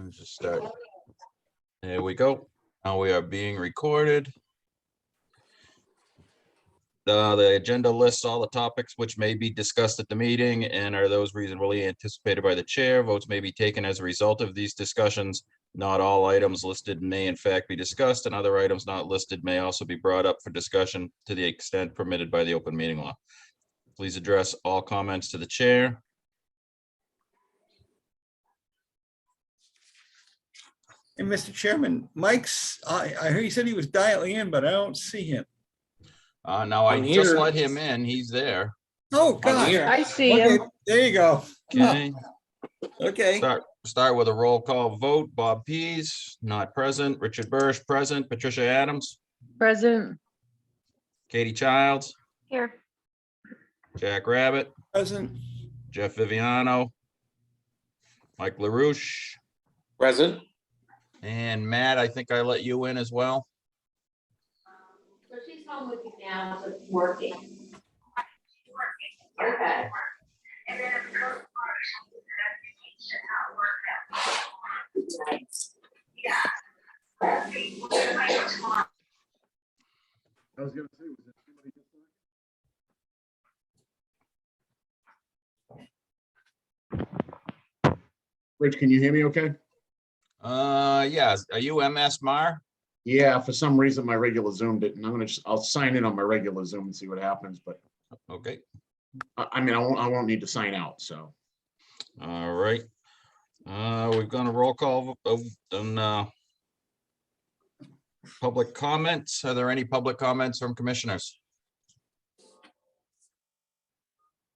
Let's just start. There we go. Now we are being recorded. The agenda lists all the topics which may be discussed at the meeting and are those reasonably anticipated by the chair. Votes may be taken as a result of these discussions. Not all items listed may in fact be discussed, and other items not listed may also be brought up for discussion to the extent permitted by the open meeting law. Please address all comments to the chair. And Mr. Chairman, Mike's, I heard he said he was dialing in, but I don't see him. Now I I'm just here. let him in. He's there. Oh, I'm God. here. I see Okay, him. there you go. Okay. Okay. Start with a roll call vote. Bob Pease, not present. Richard Bursch, present. Patricia Adams, Present. Katie Childs, Here. Jack Rabbit, Present. Jeff Viviano, Mike LaRouche, Present. and Matt, I think I let you in as well. So she's home with you now, so it's working. Okay. And then of course, yeah. I was gonna say, was there somebody just Rich, can you hear me okay? Yeah, are you MS Mar? Yeah, for some reason my regular Zoom didn't. I'll sign in on my regular Zoom and see what happens, but Okay, I mean, I won't need to sign out, so. all right. We've got a roll call on public comments. Are there any public comments from commissioners?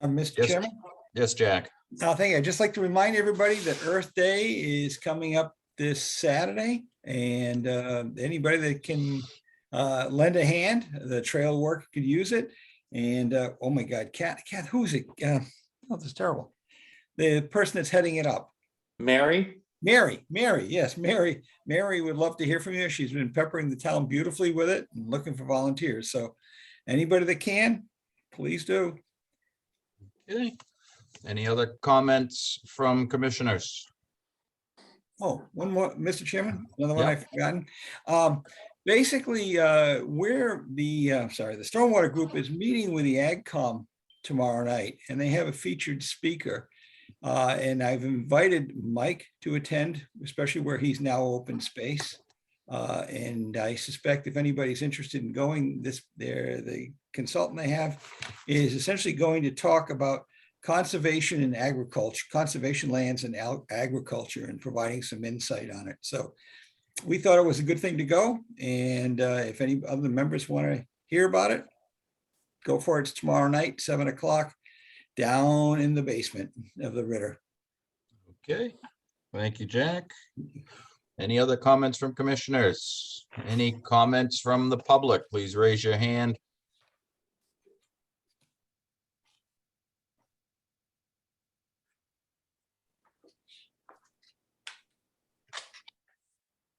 Mr. Yes. Chairman, Yes, Jack. thank you. I'd just like to remind everybody that Earth Day is coming up this Saturday, and anybody that can lend a hand, the trail work could use it. And oh my God, Kat, who's it? Oh, this is terrible. The person that's heading it up. Mary? Mary, yes, Mary would love to hear from you. She's been peppering the town beautifully with it and looking for volunteers. So anybody that can, please do. Okay. Any other comments from commissioners? Oh, one more, Mr. Chairman, another one Yeah. I've forgotten. Basically, we're the Stormwater Group is meeting with the AgCom tomorrow night, and they have a featured speaker. And I've invited Mike to attend, especially where he's now open space. And I suspect if anybody's interested in going, the consultant they have is essentially going to talk about conservation and agriculture, conservation lands and agriculture, and providing some insight on it. So we thought it was a good thing to go. And if any other members want to hear about it, go for it. It's tomorrow night, 7 o'clock. Down in the basement of the Ritter. Okay, thank you, Jack. Any other comments from commissioners? Any comments from the public? Please raise your hand.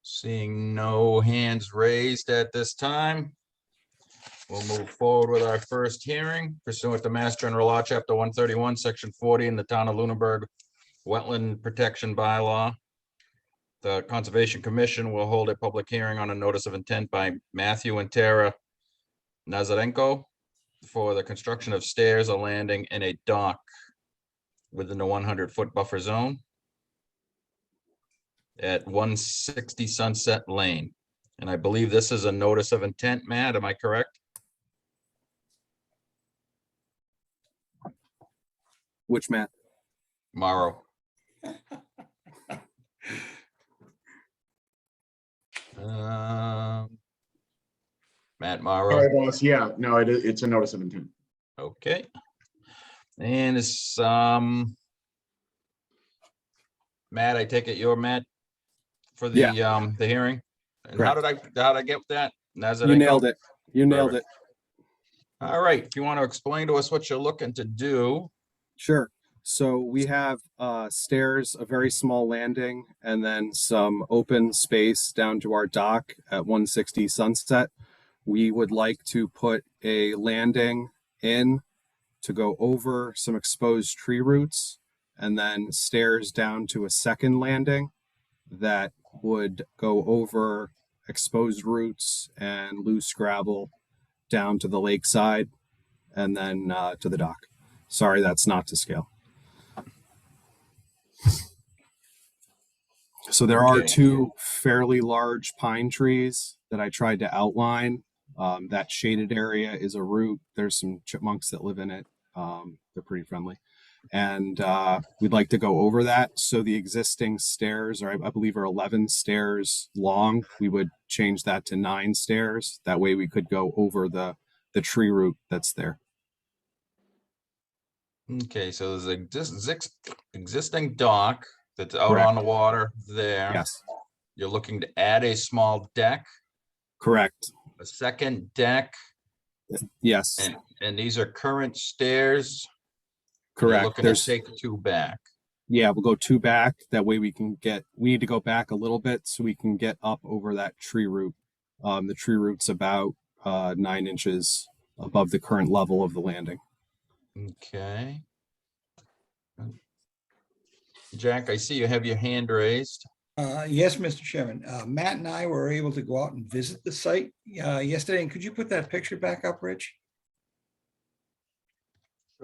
Seeing no hands raised at this time, we'll move forward with our first hearing pursuant to Mass General Law, Chapter 131, Section 40 in the Town of Lunenburg Wetland Protection Bylaw. The Conservation Commission will hold a public hearing on a notice of intent by Matthew and Tara Nazarenko for the construction of stairs, a landing, and a dock within the 100-foot buffer zone at 160 Sunset Lane. And I believe this is a notice of intent, Matt, am I correct? Which Matt? Morrow. Matt Morrow. Sorry, boss. Yeah, no, it's a notice of intent. Okay. And it's Matt, I take it you're Matt for the the hearing. And how did I get that? You nailed it. You nailed it. All right. If you want to explain to us what you're looking to do. Sure. So we have stairs, a very small landing, and then some open space down to our dock at 160 Sunset. We would like to put a landing in to go over some exposed tree roots, and then stairs down to a second landing that would go over exposed roots and loose gravel down to the lakeside and then to the dock. Sorry, that's not to scale. So there are Okay. two fairly large pine trees that I tried to outline. That shaded area is a root. There's some chipmunks that live in it. They're pretty friendly. And we'd like to go over that. So the existing stairs, or I believe are 11 stairs long, we would change that to 9 stairs. That way we could go over the tree root that's there. Okay, so there's existing dock that's out Correct. on the water there. Yes, You're looking to add a small deck, correct. a second deck, Yes, and these are current stairs. You're correct. looking to take 2 back. Yeah, we'll go 2 back. That way we need to go back a little bit so we can get up over that tree root. The tree root's about 9 inches above the current level of the landing. Okay. Jack, I see you have your hand raised. Yes, Mr. Chairman. Matt and I were able to go out and visit the site yesterday. And could you put that picture back up, Rich?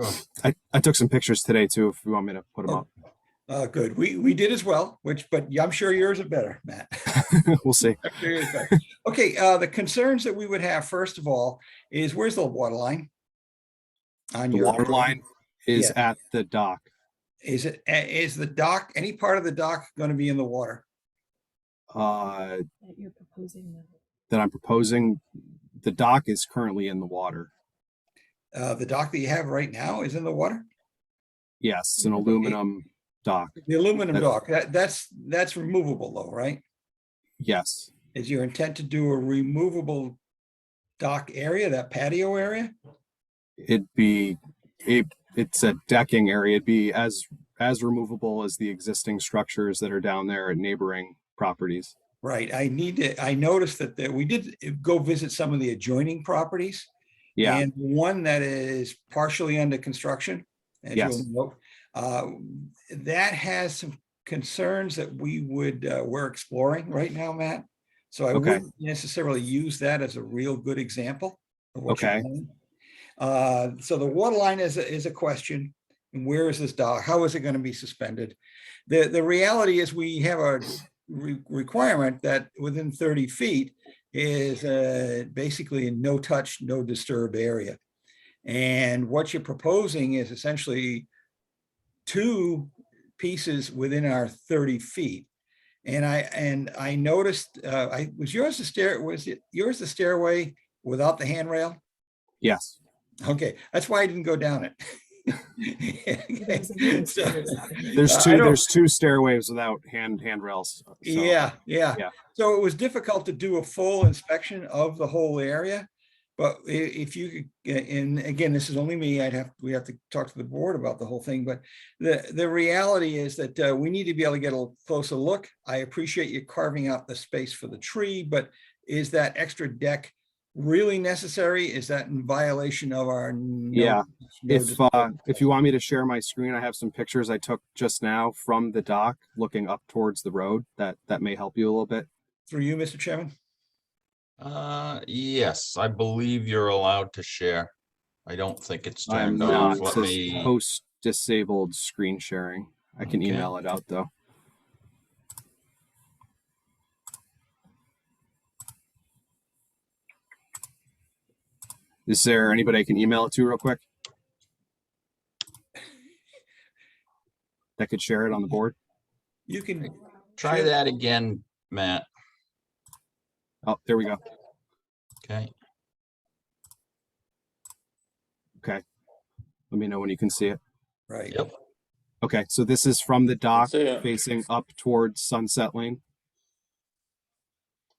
Sure. I took some pictures today too, if you want me to put them up. Good. We did as well, but I'm sure yours are better, Matt. We'll see. I'm sure yours are better. Okay, the concerns that we would have, first of all, is where's the water line? On The your water line is at the dock. Is the dock, any part of the dock going to be in the water? That you're proposing now. That I'm proposing, the dock is currently in the water. The dock that you have right now is in the water? Yes, it's an aluminum dock. The aluminum That- dock, that's removable though, right? Yes, Is your intent to do a removable dock area, that patio area? it's a decking area. It'd be as removable as the existing structures that are down there at neighboring properties. Right, I noticed that we did go visit some of the adjoining properties. Yeah, And one that is partially under construction. As Yes. you'll note, that has some concerns that we're exploring right now, Matt. So I Okay. wouldn't necessarily use that as a real good example of what you're Okay. doing. So the water line is a question. And where is this dock? How is it going to be suspended? The reality is we have a requirement that within 30 feet is basically a no touch, no disturb area. And what you're proposing is essentially 2 pieces within our 30 feet. And I noticed, was yours the stairway without the handrail? yes. Okay, that's why I didn't go down it. There's a hidden So- stairs up in there. There's I two. don't- There's 2 stairways without handrails. So, Yeah. Yeah. So it was difficult to do a full inspection of the whole area. But if you could, and again, this is only me, we have to talk to the board about the whole thing. But the reality is that we need to be able to get a closer look. I appreciate you carving out the space for the tree, but is that extra deck really necessary? Is that in violation of our? Yeah. If you want me to share my screen, I have some pictures I took just now from the dock looking up towards the road. That may help you a little bit. Through you, Mr. Chairman? Yes, I believe you're allowed to share. I don't think it's I'm turned not. off. It Let says me, post disabled screen sharing. I can Okay. email it out though. Is there anybody I can email it to real quick? That could share it on the board? You can. try share- that again, Matt. Oh, there we go. Okay. Okay. Let me know when you can see it. Right. Yep. Okay, so this is from the dock See it. facing up towards Sunset Lane.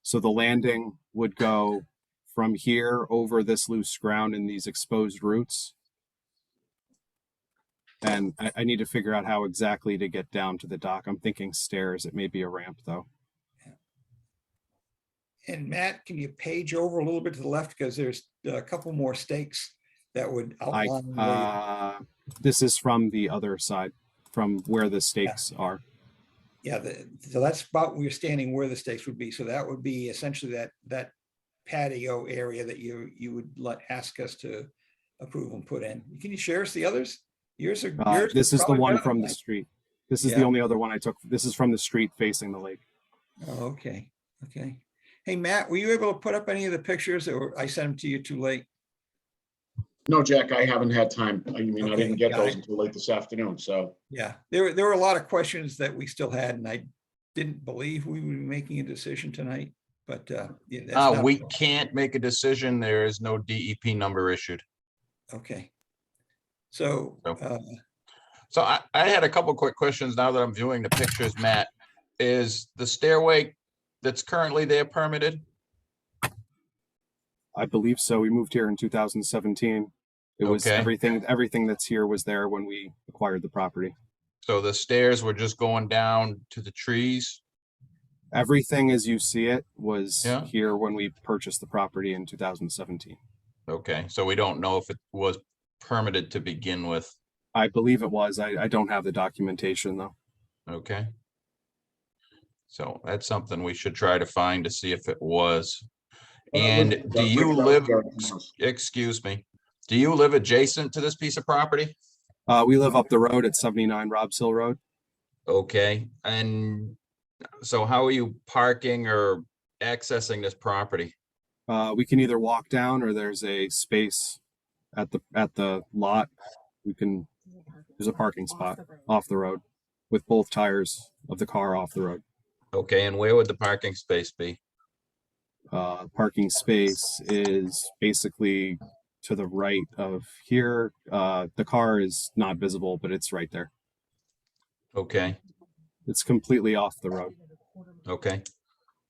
So the landing would go from here over this loose ground and these exposed roots. And I need to figure out how exactly to get down to the dock. I'm thinking stairs. It may be a ramp though. And Matt, can you page over a little bit to the left? Because there's a couple more stakes that would outline. where you- This is from the other side, from where the stakes are. Yeah, so that's about where you're standing where the stakes would be. So that would be essentially that patio area that you would ask us to approve and put in. Can you share us the others? Yours are yours. This are is the probably one better from than the mine. street. This is the Yeah. only other one I took. This is from the street facing the lake. Oh, okay, okay. Hey, Matt, were you able to put up any of the pictures, or I sent them to you too late? No, Jack, I haven't had time. I mean, I Okay, didn't get yeah, those until late this afternoon, so. Yeah, there were a lot of questions that we still had, and I didn't believe we would be making a decision tonight, but yeah, that's not We can't make a decision. There is no DEP number issued. okay. So, So I had a couple quick questions now that I'm viewing the pictures, Matt. Is the stairway that's currently there permitted? I believe so. We moved here in 2017. It was Okay. everything that's here was there when we acquired the property. So the stairs were just going down to the trees? Everything as you see it was Yeah. here when we purchased the property in 2017. Okay, so we don't know if it was permitted to begin with. I believe it was. I don't have the documentation though. Okay. So that's something we should try to find to see if it was. And do you live, excuse me, do you live adjacent to this piece of property? We live up the road at 79 Robs Hill Road. Okay, and so how are you parking or accessing this property? We can either walk down or there's a space at the lot. There's a parking spot off the road with both tires of the car off the road. Okay, and where would the parking space be? Parking space is basically to the right of here. The car is not visible, but it's right there. Okay, It's completely off the road. okay.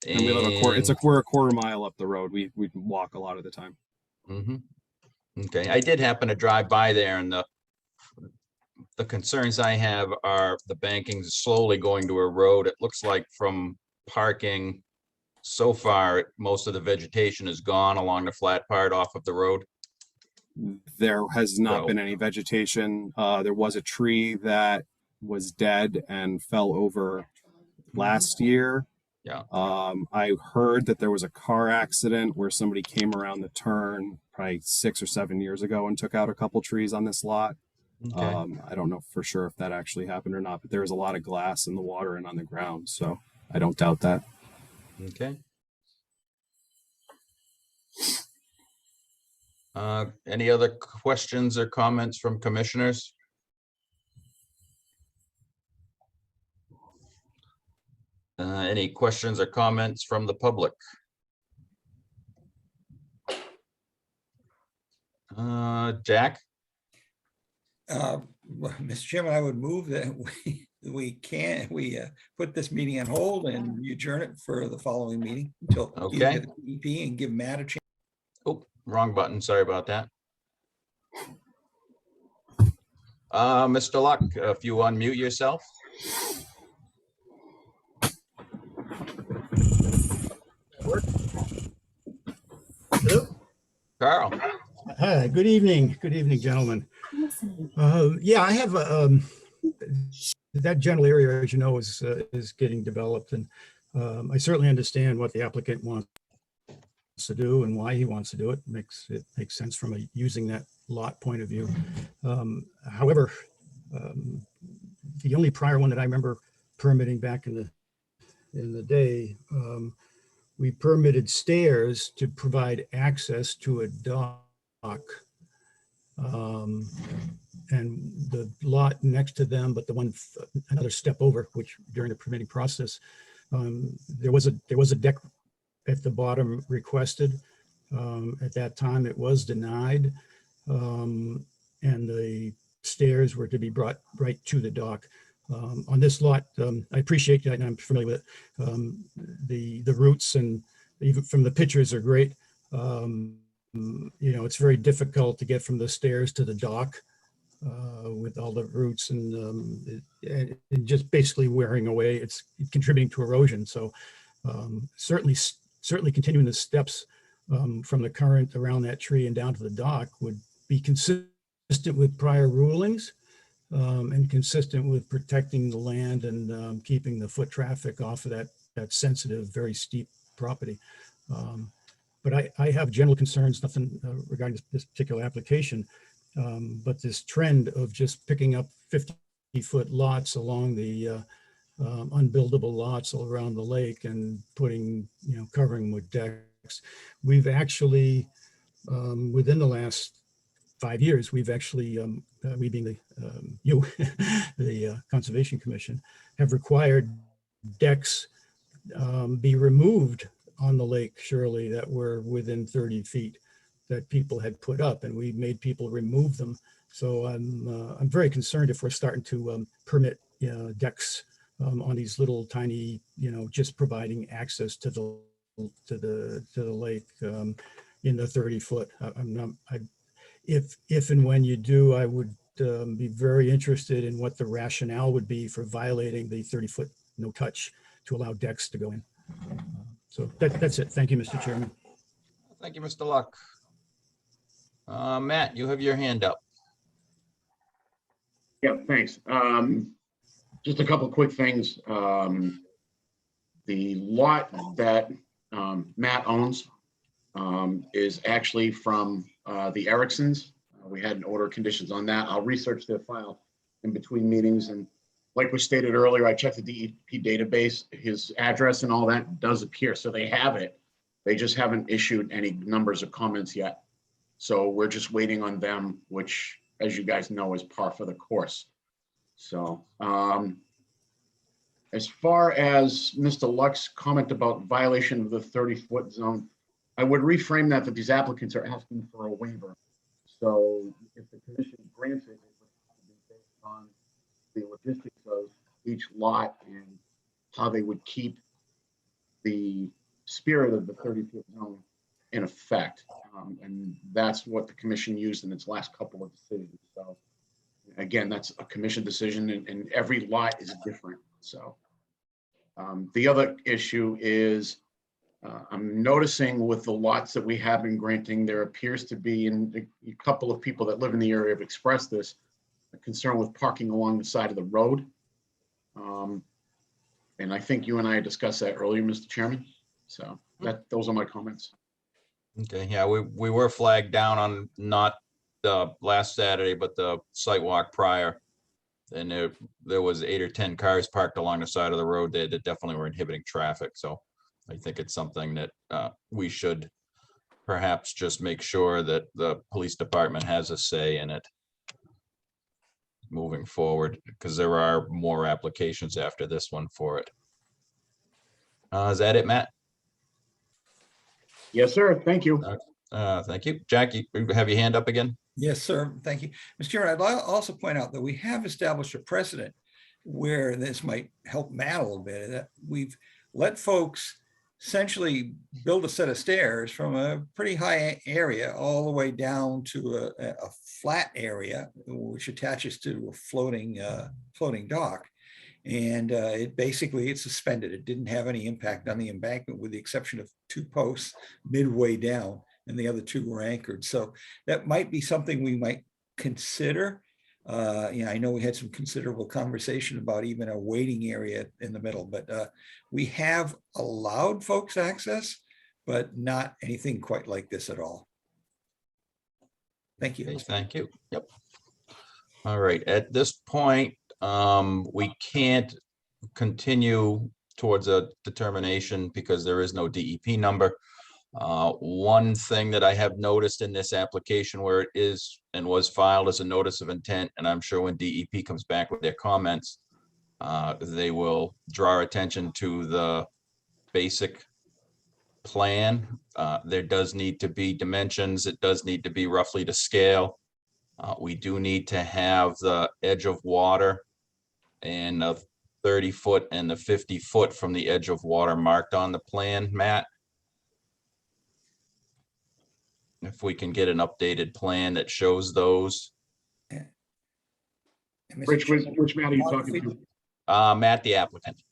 And we live we're a quarter mile up the road. We walk a lot of the time. Mhm. Okay, I did happen to drive by there, and the concerns I have are the banking's slowly going to erode. It looks like from parking so far, most of the vegetation is gone along the flat part off of the road. There has not So- been any vegetation. There was a tree that was dead and fell over last year. Yeah. I heard that there was a car accident where somebody came around the turn probably 6 or 7 years ago and took out a couple trees on this lot. Okay, I don't know for sure if that actually happened or not, but there was a lot of glass in the water and on the ground, so I don't doubt that. okay. Any other questions or comments from commissioners? Any questions or comments from the public? Jack? Mr. Chairman, I would move that we put this meeting on hold and you adjourn it for the following meeting until you Okay. get the EP and give Matt a chance. Oh, wrong button. Sorry about that. Mr. Luck, if you unmute yourself. Hello. Carl, Hi, good evening, gentlemen. Yeah, I have that general area, as you know, is getting developed, and I certainly understand what the applicant wants to do and why he wants to do it. It makes sense from a using that lot point of view. However, the only prior one that I remember permitting back in the day, we permitted stairs to provide access to a dock. And the lot next to them, but the one another step over, which during the permitting process, there was a deck at the bottom requested. At that time, it was denied, and the stairs were to be brought right to the dock. On this lot, I appreciate that, and I'm familiar with it. The roots, and even from the pictures, are great. You know, it's very difficult to get from the stairs to the dock with all the roots and just basically wearing away. It's contributing to erosion. So certainly continuing the steps from the current around that tree and down to the dock would be consistent with prior rulings. and consistent with protecting the land and keeping the foot traffic off of that sensitive, very steep property. But I have general concerns, nothing regarding this particular application. But this trend of just picking up 50-foot lots along the unbuildable lots all around the lake and putting, covering with decks. We've actually, within the last 5 years, we've actually, we being the Conservation Commission, have required decks be removed on the lake Shirley that were within 30 feet that people had put up, and we made people remove them. So I'm very concerned if we're starting to permit decks on these little tiny, just providing access to the lake in the 30-foot. If and when you do, I would be very interested in what the rationale would be for violating the 30-foot no touch to allow decks to go in. So that's it. Thank you, Mr. Chairman. Thank you, Mr. Luck. Matt, you have your hand up. Yeah, thanks. Just a couple of quick things. The lot that Matt owns is actually from the Ericksons. We had an order of conditions on that. I'll research their file in between meetings. And like was stated earlier, I checked the DEP database. His address and all that does appear. So they have it. They just haven't issued any numbers or comments yet. So we're just waiting on them, which, as you guys know, is par for the course. So as far as Mr. Luck's comment about violation of the 30-foot zone, I would reframe that these applicants are asking for a waiver. So if the commission grants it, it would have to be based on the logistics of each lot and how they would keep the spirit of the 30-foot zone in effect. And that's what the commission used in its last couple of decisions. So again, that's a commission decision, and every lot is different. So the other issue is I'm noticing with the lots that we have been granting, there appears to be, and a couple of people that live in the area have expressed this, a concern with parking along the side of the road. And I think you and I discussed that earlier, Mr. Chairman. So those are my comments. Okay, yeah, we were flagged down on not the last Saturday, but the site walk prior. And there was 8 or 10 cars parked along the side of the road that definitely were inhibiting traffic. So I think it's something that we should perhaps just make sure that the police department has a say in it moving forward, because there are more applications after this one for it. Is that it, Matt? Yes, sir. Thank you. Thank you. Jackie, you have your hand up again? Yes, sir. Thank you. Mr. Chairman, I'd also point out that we have established a precedent where this might help Matt a little bit, that we've let folks essentially build a set of stairs from a pretty high area all the way down to a flat area, which attaches to a floating dock. And it's suspended. It didn't have any impact on the embankment with the exception of 2 posts midway down, and the other 2 were anchored. So that might be something we might consider. I know we had some considerable conversation about even a waiting area in the middle, but we have allowed folks access, but not anything quite like this at all. Thank you. Okay, thank you. Yep. All right, at this point, we can't continue towards a determination because there is no DEP number. One thing that I have noticed in this application where it is and was filed as a notice of intent, and I'm sure when DEP comes back with their comments, they will draw attention to the basic plan. There does need to be dimensions. It does need to be roughly to scale. We do need to have the edge of water and the 30-foot and the 50-foot from the edge of water marked on the plan, Matt. If we can get an updated plan that shows those. Rich, which Matt are you talking to? Matt, the applicant.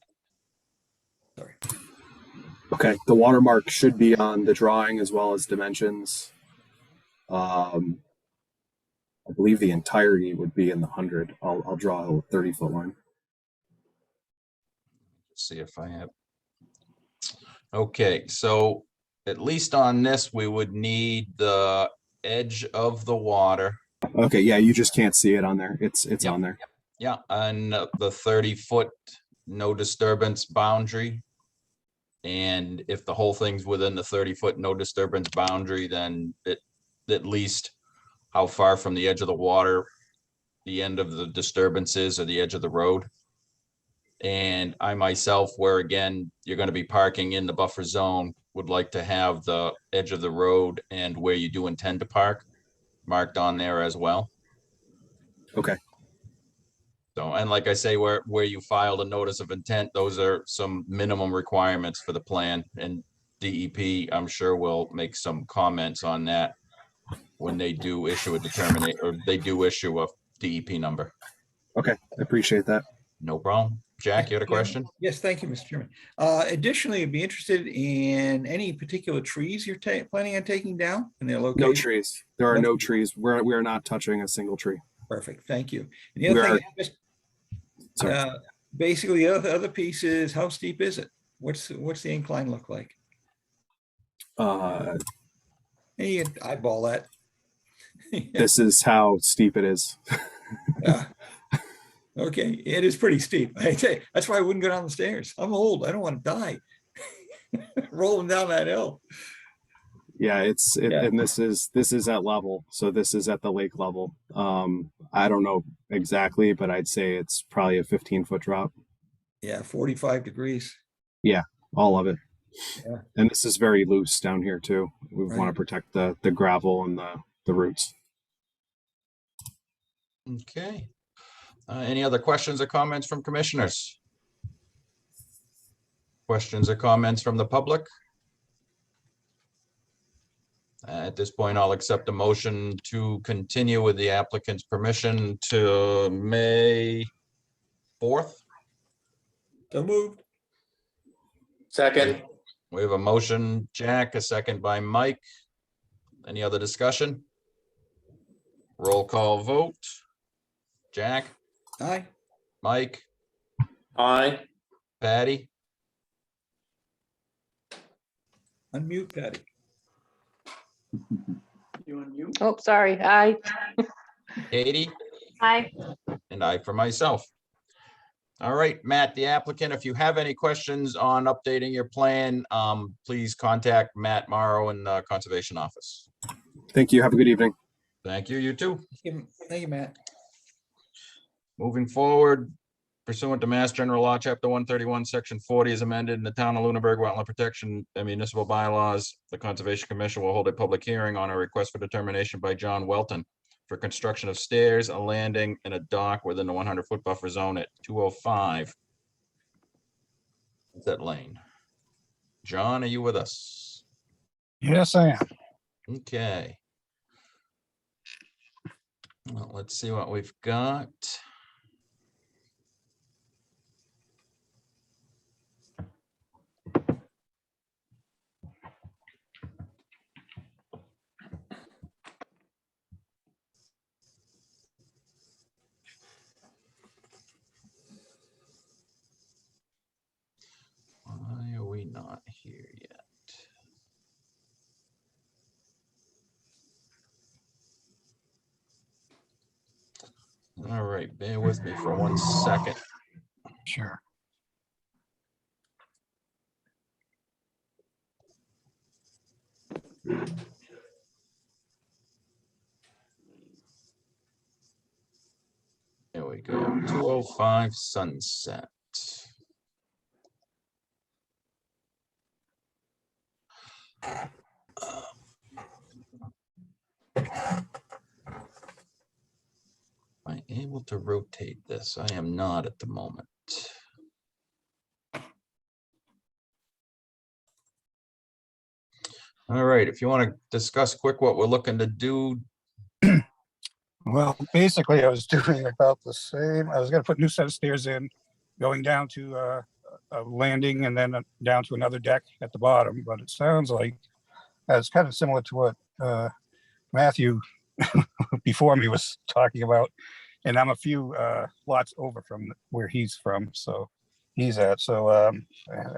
Sorry. Okay, the watermark should be on the drawing as well as dimensions. I believe the entirety would be in the 100. I'll draw a 30-foot line. See if I have. Okay, so at least on this, we would need the edge of the water. Okay, yeah, you just can't see it on there. It's Yep. on there. Yeah, and the 30-foot no disturbance boundary. And if the whole thing's within the 30-foot no disturbance boundary, then it at least how far from the edge of the water the end of the disturbance is, or the edge of the road. And I myself, where again, you're going to be parking in the buffer zone, would like to have the edge of the road and where you do intend to park marked on there as well. Okay. So, and like I say, where you filed a notice of intent, those are some minimum requirements for the plan, and DEP, I'm sure will make some comments on that when they do issue a determinate, or they do issue a DEP number. Okay, I appreciate that. No problem. Jack, you had a question? Yes, thank you, Mr. Chairman. Additionally, I'd be interested in any particular trees you're planning on taking down and their location. No trees. There are no trees. We're not touching a single tree. Perfect, thank you. And the other thing, Sorry. basically, the other piece is, how steep is it? What's the incline look like? And you can eyeball that. This is how steep it is. Okay, it is pretty steep. I tell you, that's why I wouldn't go down the stairs. I'm old. I don't want to die rolling down that hill. Yeah, and this is at level. So this is at the lake level. I don't know exactly, but I'd say it's probably a 15-foot drop. Yeah, 45 degrees. Yeah, all of it. Yeah. And this is very loose down here too. We want to protect the gravel and the roots. Okay. Any other questions or comments from commissioners? Questions or comments from the public? At this point, I'll accept a motion to continue with the applicant's permission to May 4th. So moved. Second. We have a motion, Jack, a second by Mike. Any other discussion? Roll call vote. Jack, Aye. Mike, Aye. Patty, Unmute, Patty. Oh, sorry. Aye. Katie, Hi. and I for myself. All right, Matt, the applicant, if you have any questions on updating your plan, please contact Matt Morrow in the Conservation Office. Thank you. Have a good evening. Thank you, you too. Thank you, Matt. Moving forward, pursuant to Mass General Law, Chapter 131, Section 40 is amended in the Town of Lunenburg Wetland Protection and Municipal Bylaws. The Conservation Commission will hold a public hearing on a request for determination by John Welton for construction of stairs, a landing, and a dock within the 100-foot buffer zone at 205 that lane. John, are you with us? Yes, I am. Okay. Well, let's see what we've got. Why are we not here yet? All right, bear with me for 1 second. Sure. There we go. 205 Sunset. Am I able to rotate this? I am not at the moment. All right, if you want to discuss quick what we're looking to do. Well, basically, I was doing about the same. I was going to put a new set of stairs in, going down to a landing and then down to another deck at the bottom. But it sounds like it's kind of similar to what Matthew before me was talking about, and I'm a few lots over from where he's from, so he's at. So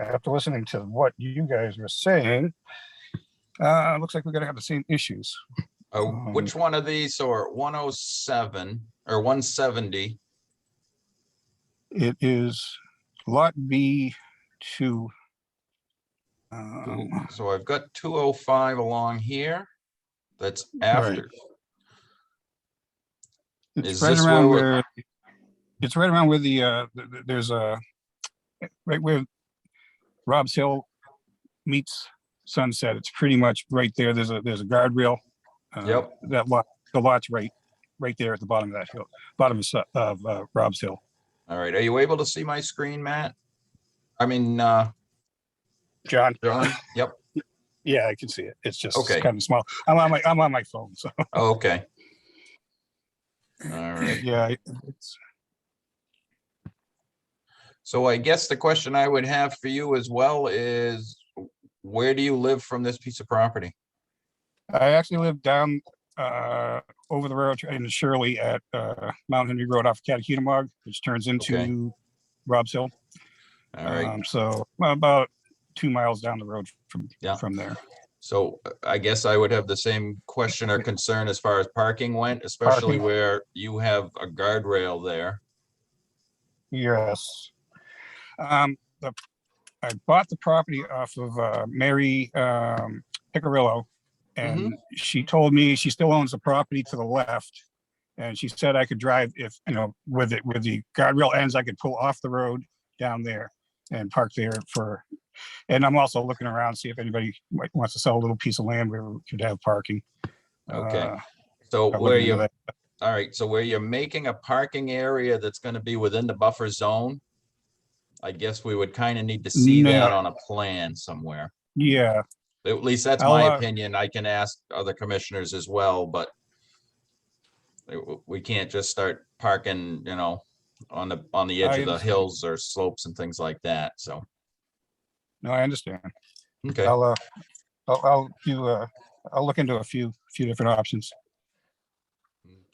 after listening to what you guys were saying, looks like we're gonna have the same issues. Which one of these are 107 or 170? It is lot B2. So I've got 205 along here. That's after. It's Is right this around where where it's right around where there's a right where Rob's Hill meets Sunset. It's pretty much right there. There's a guardrail. Yep. That lot, the lot's right there at the bottom of that hill, bottom of Rob's Hill. All right. Are you able to see my screen, Matt? I mean, John. Yep. Yeah, I can see it. It's just Okay. kind of small. I'm on my phone, so. Okay. All right. Yeah. So I guess the question I would have for you as well is, where do you live from this piece of property? I actually live down over the road in Shirley at Mount Henry Road off Catechinamog, which turns into Okay. Rob's Hill. All right. So about 2 miles down the road from there. So I guess I would have the same question or concern as far as parking went, especially where you have a guardrail there. Yes. I bought the property off of Mary Picarillo, and she told me she still owns the property to the left, and she said I could drive if, you know, where the guardrail ends, I could pull off the road down there and park there for. And I'm also looking around, see if anybody wants to sell a little piece of land where we could have parking. Okay. So where you, all right, so where you're making a parking area that's going to be within the buffer zone, I guess we would kind of need to see that on a plan somewhere. Yeah. At least that's my opinion. I can ask other commissioners as well, but we can't just start parking, you know, on the edge of the hills or slopes and things like that. So. No, I understand. Okay. I'll look into a few different options.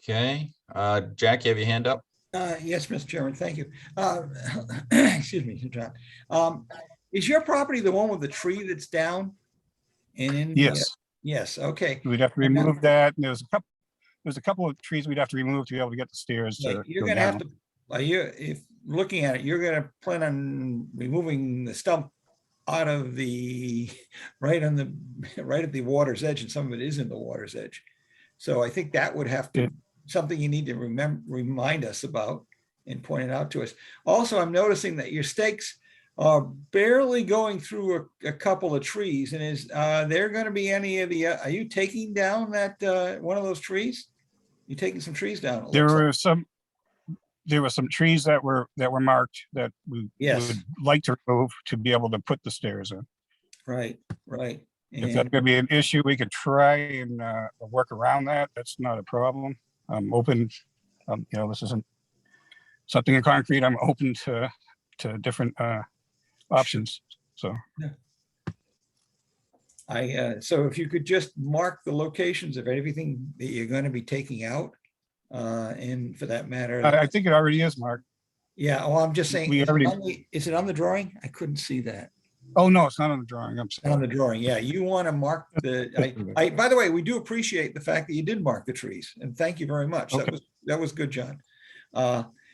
Okay. Jack, you have your hand up? Yes, Mr. Chairman, thank you. Excuse me, John. Is your property the one with the tree that's down? Yes. Yes, okay. We'd have to remove that. And there's a couple of trees we'd have to remove to be able to get the stairs. You're gonna have to, if looking at it, you're gonna plan on removing the stump out of the, right at the water's edge, and some of it is in the water's edge. So I think that would have to, something you need to remind us about and point it out to us. Also, I'm noticing that your stakes are barely going through a couple of trees, and is there going to be any of the, are you taking down that one of those trees? You taking some trees down? There were some trees that were marked that we would like to remove to be able to put the stairs in. Right. If that's going to be an issue, we could try and work around that. That's not a problem. I'm open. You know, this isn't something in concrete. I'm open to different options. So. So if you could just mark the locations of everything that you're going to be taking out, and for that matter, I think it already is marked. Yeah. Well, I'm just saying, is it on the drawing? I couldn't see that. Oh, no, it's not on the drawing. I'm sorry. On the drawing. Yeah. You want to mark the, by the way, we do appreciate the fact that you did mark the trees, and thank you very much. Okay. That was good, John.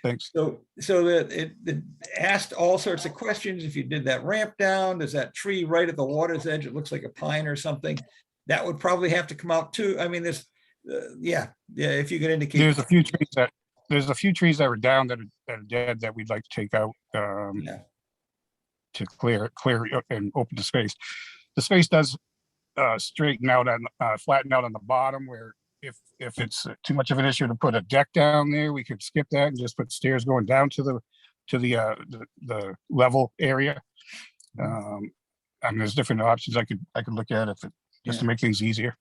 Thanks. So that it asked all sorts of questions. If you did that ramp down, there's that tree right at the water's edge. It looks like a pine or something. That would probably have to come out too. I mean, there's, yeah. If you could indicate. There's a few trees that were down that are dead that we'd like to take out to clear and open the space. The space does straighten out and flatten out on the bottom, where if it's too much of an issue to put a deck down there, we could skip that and just put stairs going down to the level area. I mean, there's different options I could look at just to make things easier.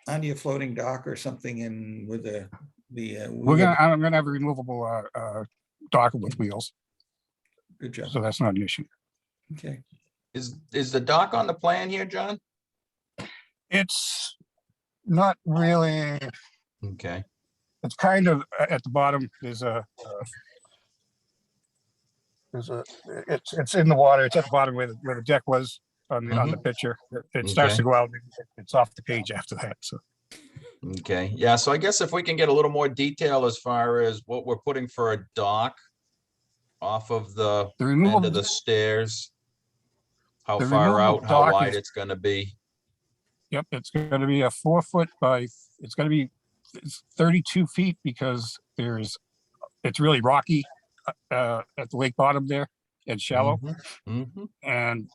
On your floating dock or something, and with the I'm gonna have a removable dock with wheels. Good job. So that's not an issue. Okay. Is the dock on the plan here, John? It's not really. Okay, It's kind of at the bottom. It's in the water. It's at the bottom where the deck was on the picture. It starts to Okay. go out. It's off the page after that. So okay. Yeah, so I guess if we can get a little more detail as far as what we're putting for a dock off of the the end of removable the stairs, how the far removable out, how dock wide is, it's gonna be. yep, it's going to be a 4 foot by. It's going to be 32 feet because it's really rocky at the lake bottom there and shallow. Mhm. And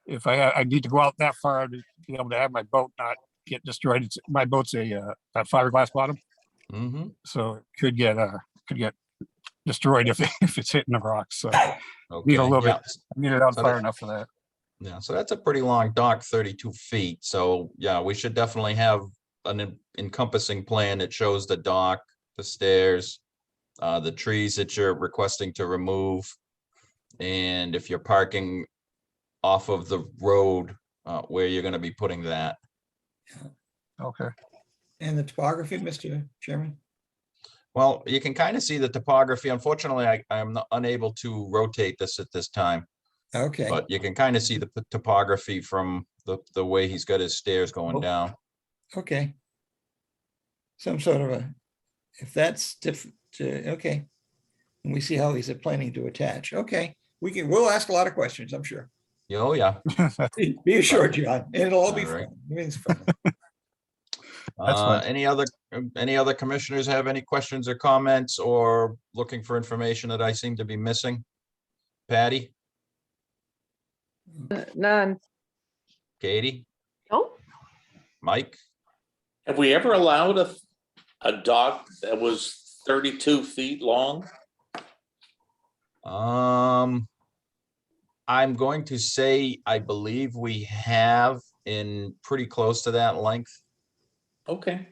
if I need to go out that far to be able to have my boat not get destroyed. My boat's a fiberglass bottom, Mhm. so it could get destroyed if if it's hitting the rocks. So need a Okay, little yeah. bit. I need it out So far that- enough for that. Yeah, so that's a pretty long dock, 32 feet. So yeah, we should definitely have an encompassing plan that shows the dock, the stairs, the trees that you're requesting to remove. And if you're parking off of the road, where you're gonna be putting that. Okay. And the topography, Mr. Chairman? Well, you can kind of see the topography. Unfortunately, I'm unable to rotate this at this time, Okay, but you can kind of see the topography from the way he's got his stairs going Oh. down. okay. Some sort of if that's different, okay. And we see how he's planning to attach. Okay, we'll ask a lot of questions, I'm sure. Oh, yeah. Be assured, John, and it'll all be All right. fun. Everything's fun. That's fine. Any other commissioners have any questions or comments or looking for information that I seem to be missing? Patty, None. Katie, Nope. Mike? Have we ever allowed a dock that was 32 feet long? I'm going to say, I believe we have in pretty close to that length, Okay,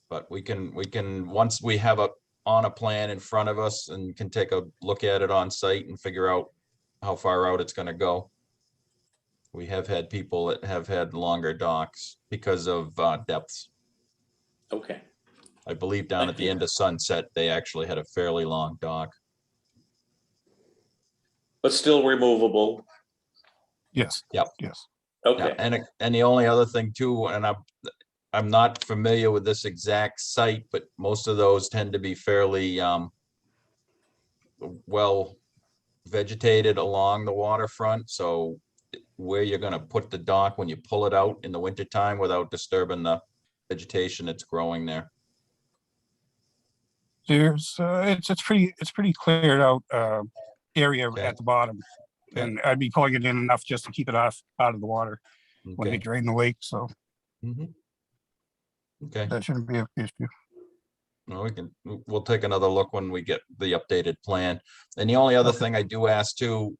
but we can, once we have on a plan in front of us and can take a look at it on site and figure out how far out it's gonna go. We have had people that have had longer docks because of depths. okay. I believe down at Thank the you. end of Sunset, they actually had a fairly long dock. But still removable. Yes. Yep. Yes. Yeah, Okay, and the only other thing too, and I'm not familiar with this exact site, but most of those tend to be fairly well vegetated along the waterfront. So where you're gonna put the dock when you pull it out in the wintertime without disturbing the vegetation that's growing there. There's it's pretty cleared out area Okay. at the bottom, Yeah. and I'd be pulling it in enough just to keep it out of the water when they Okay. drain the lake. So Mhm. Okay, that shouldn't be an issue. well, we'll take another look when we get the updated plan. And the only other Okay. thing I do ask too,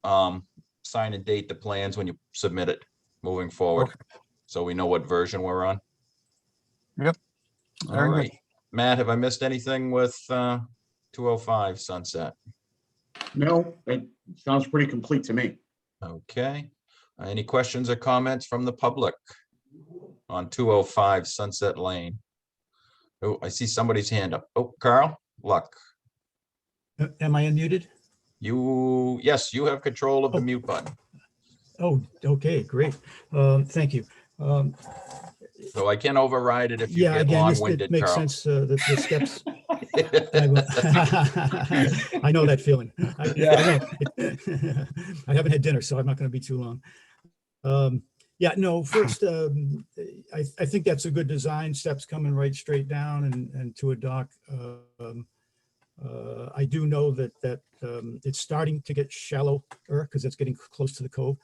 sign and date the plans when you submit it moving forward. Okay. So we know what version we're on. Yep. All Very good. right. Matt, have I missed anything with 205 Sunset? No, it sounds pretty complete to me. Okay. Any questions or comments from the public on 205 Sunset Lane? Oh, I see somebody's hand up. Oh, Carl, Luck. Am I unmuted? Yes, you have control of the Oh. mute button. Oh, okay, great. Thank you. So I can override it if you Yeah, get again, it long-winded, makes Carl. sense, the steps. I know that feeling. I haven't had dinner, so I'm not going to be too long. Yeah, no, first, I think that's a good design, steps coming right straight down and to a dock. I do know that it's starting to get shallower because it's getting close to the cove.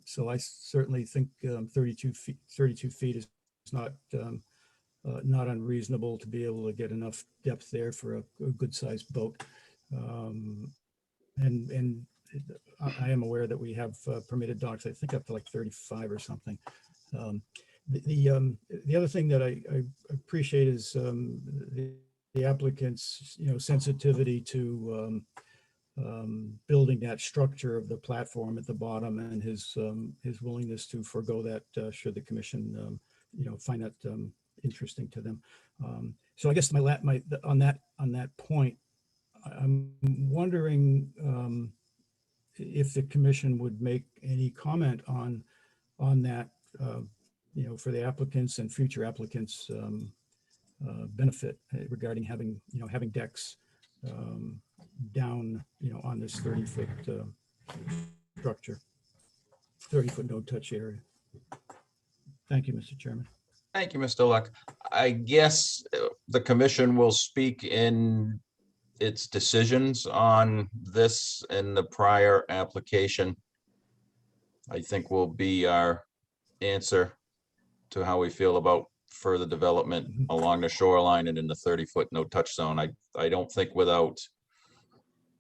So I certainly think 32 feet is not not unreasonable to be able to get enough depth there for a good sized boat. And I am aware that we have permitted docks, I think up to like 35 or something. The other thing that I appreciate is the applicant's sensitivity to building that structure of the platform at the bottom and his willingness to forego that should the commission find that interesting to them. So I guess on that point, I'm wondering if the commission would make any comment on that, for the applicants and future applicants' benefit regarding having decks down, on this 30-foot structure, 30-foot no-touch area. Thank you, Mr. Chairman. Thank you, Mr. Luck. I guess the commission will speak in its decisions on this and the prior application. I think will be our answer to how we feel about further development along the shoreline and in the 30-foot no-touch zone. I don't think without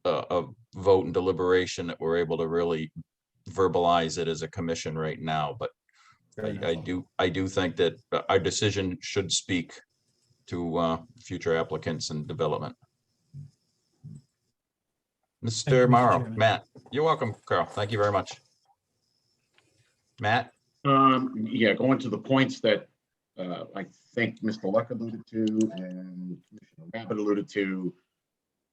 a vote and deliberation that we're able to really verbalize it as a commission right now, but I do think that our decision should speak to future applicants and development. you, Mr. Mr. Morrow, Chairman. Matt, you're welcome, Carl. Thank you very much. Matt? Yeah, going to the points that I think Mr. Luck alluded to and Commissioner Rabbit alluded to.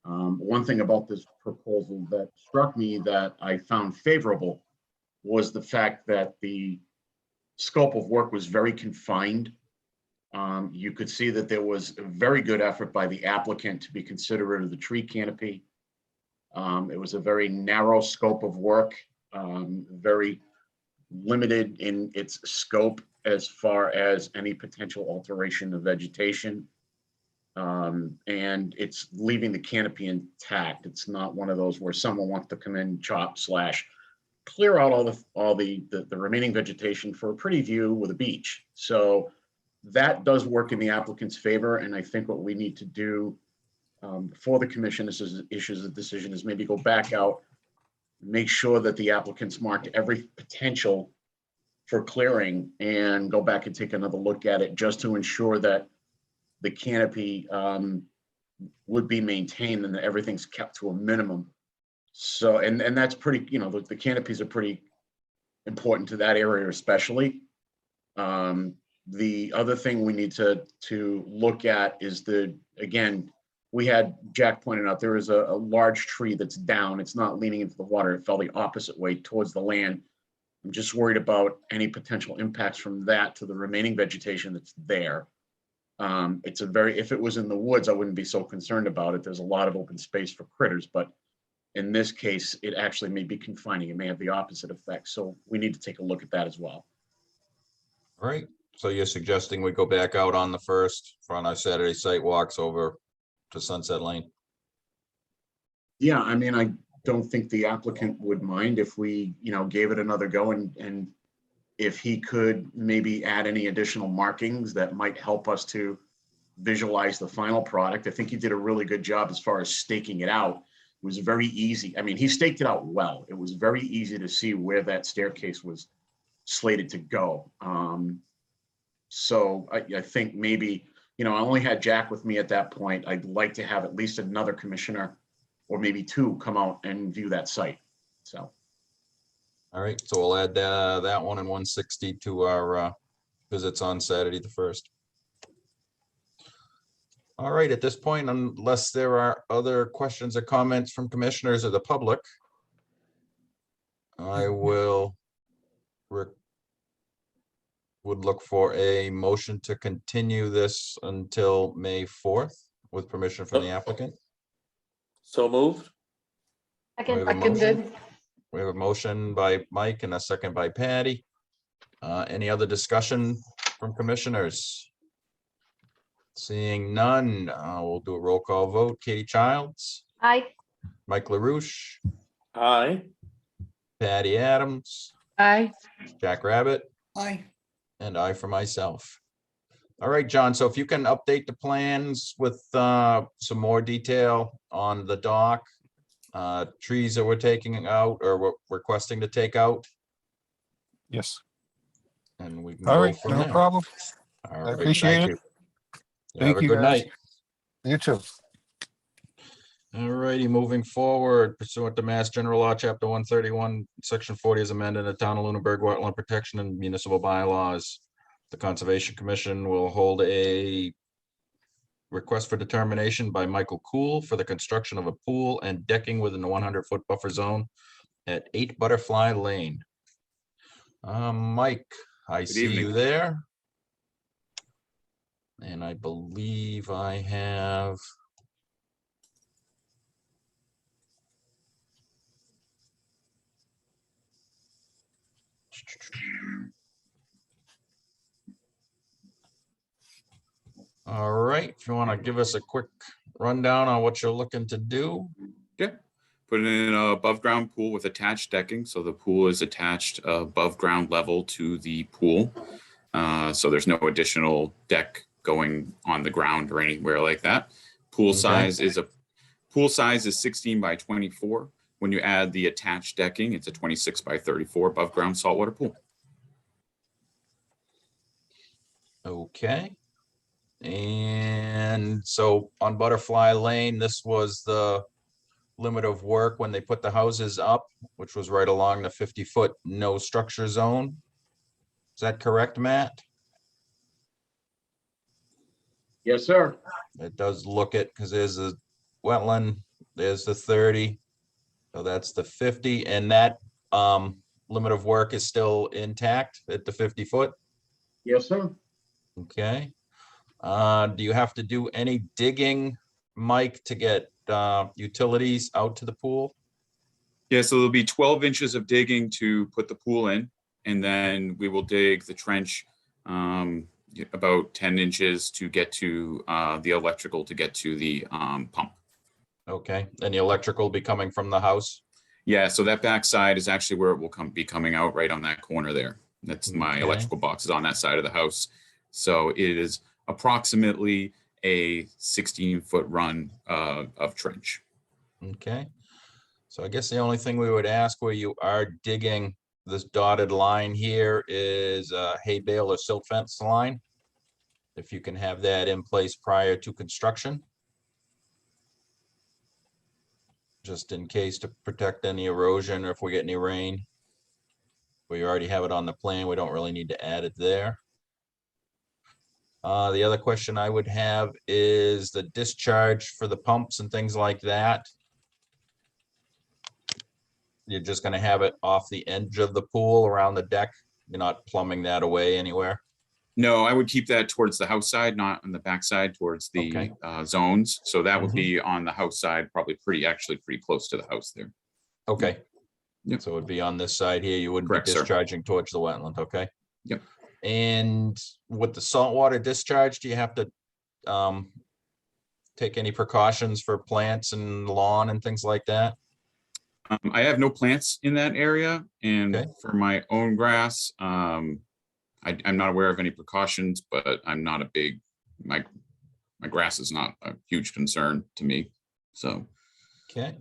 One thing about this proposal that struck me that I found favorable was the fact that the scope of work was very confined. You could see that there was a very good effort by the applicant to be considerate of the tree canopy. It was a very narrow scope of work, very limited in its scope as far as any potential alteration of vegetation. And it's leaving the canopy intact. It's not one of those where someone wants to come in, chop, slash, clear out all the remaining vegetation for a pretty view with a beach. So that does work in the applicant's favor. And I think what we need to do before the commission issues a decision is maybe go back out, make sure that the applicants marked every potential for clearing and go back and take another look at it just to ensure that the canopy would be maintained and that everything's kept to a minimum. So, and that's pretty, the canopies are pretty important to that area especially. The other thing we need to look at is again, we had Jack pointed out, there is a large tree that's down. It's not leaning into the water. It fell the opposite way towards the land. I'm just worried about any potential impacts from that to the remaining vegetation that's there. If it was in the woods, I wouldn't be so concerned about it. There's a lot of open space for critters, but in this case, it actually may be confining. It may have the opposite effect. So we need to take a look at that as well. All right. So you're suggesting we go back out on the 1st for our Saturday site walks over to Sunset Lane? Yeah, I mean, I don't think the applicant would mind if we, gave it another go and if he could maybe add any additional markings that might help us to visualize the final product. I think he did a really good job as far as staking it out. It was very easy. I mean, he staked it out well. It was very easy to see where that staircase was slated to go. So I think maybe, I only had Jack with me at that point. I'd like to have at least another commissioner or maybe two come out and view that site. So. All right, so we'll add that one and 160 to our visits on Saturday the 1st. All right, at this point, unless there are other questions or comments from commissioners or the public, I would look for a motion to continue this until May 4th with permission from the applicant. So moved. Seconded. We have a motion by Mike and a second by Patty. Any other discussion from commissioners? Seeing none, we'll do a roll call vote. Katie Childs, Aye. Mike LaRouche, Aye. Patty Adams, Aye. Jack Rabbit, Aye. and I for myself. All right, John, so if you can update the plans with some more detail on the dock, trees that we're taking out or we're requesting to take out. Yes. And we can All go right, from no there. problem. All I right, appreciate thank it. you. Thank Have a you, good guys. night. You too. All righty, moving forward, pursuant to Mass General Law, Chapter 131, Section 40 is amended, the Town of Lunenburg Wetland Protection and Municipal Bylaws. The Conservation Commission will hold a request for determination by Michael Cool for the construction of a pool and decking within the 100-foot buffer zone at 8 Butterfly Lane. Mike, I see evening. you there. And I believe I have. All right, if you want to give us a quick rundown on what you're looking to do. Yeah, put in an above ground pool with attached decking. So the pool is attached above ground level to the pool. So there's no additional deck going on the ground or anywhere like that. Pool size is 16 by 24. When you add the attached decking, it's a 26 by 34 above ground saltwater pool. Okay. And so on Butterfly Lane, this was the limit of work when they put the houses up, which was right along the 50-foot no structure zone. Is that correct, Matt? Yes, sir. It does look it, because there's a wetland, there's the 30. So that's the 50, and that limit of work is still intact at the 50 foot? Yes, sir. Okay. Do you have to do any digging, Mike, to get utilities out to the pool? Yeah, so there'll be 12 inches of digging to put the pool in, and then we will dig the trench about 10 inches to get to the electrical to get to the pump. Okay, and the electrical will be coming from the house? Yeah, so that back side is actually where it will be coming out, right on that corner there. That's my Okay. electrical box is on that side of the house. So it is approximately a 16-foot run of trench. Okay. So I guess the only thing we would ask where you are digging this dotted line here is a hay bale or silt fence line. If you can have that in place prior to construction. Just in case to protect any erosion or if we get any rain. We already have it on the plan. We don't really need to add it there. The other question I would have is the discharge for the pumps and things like that. You're just gonna have it off the edge of the pool around the deck. You're not plumbing that away anywhere. No, I would keep that towards the house side, not on the back side towards the Okay. zones. So that would be on the house side, probably actually pretty close to the house there. Okay. Yep. So it'd be on this side here. You wouldn't Correct, be sir. discharging towards the wetland, okay? Yep. And with the saltwater discharge, do you have to take any precautions for plants and lawn and things like that? I have no plants in that area, and Okay. for my own grass, I'm not aware of any precautions, but I'm not a big, my grass is not a huge concern to me, so. Okay.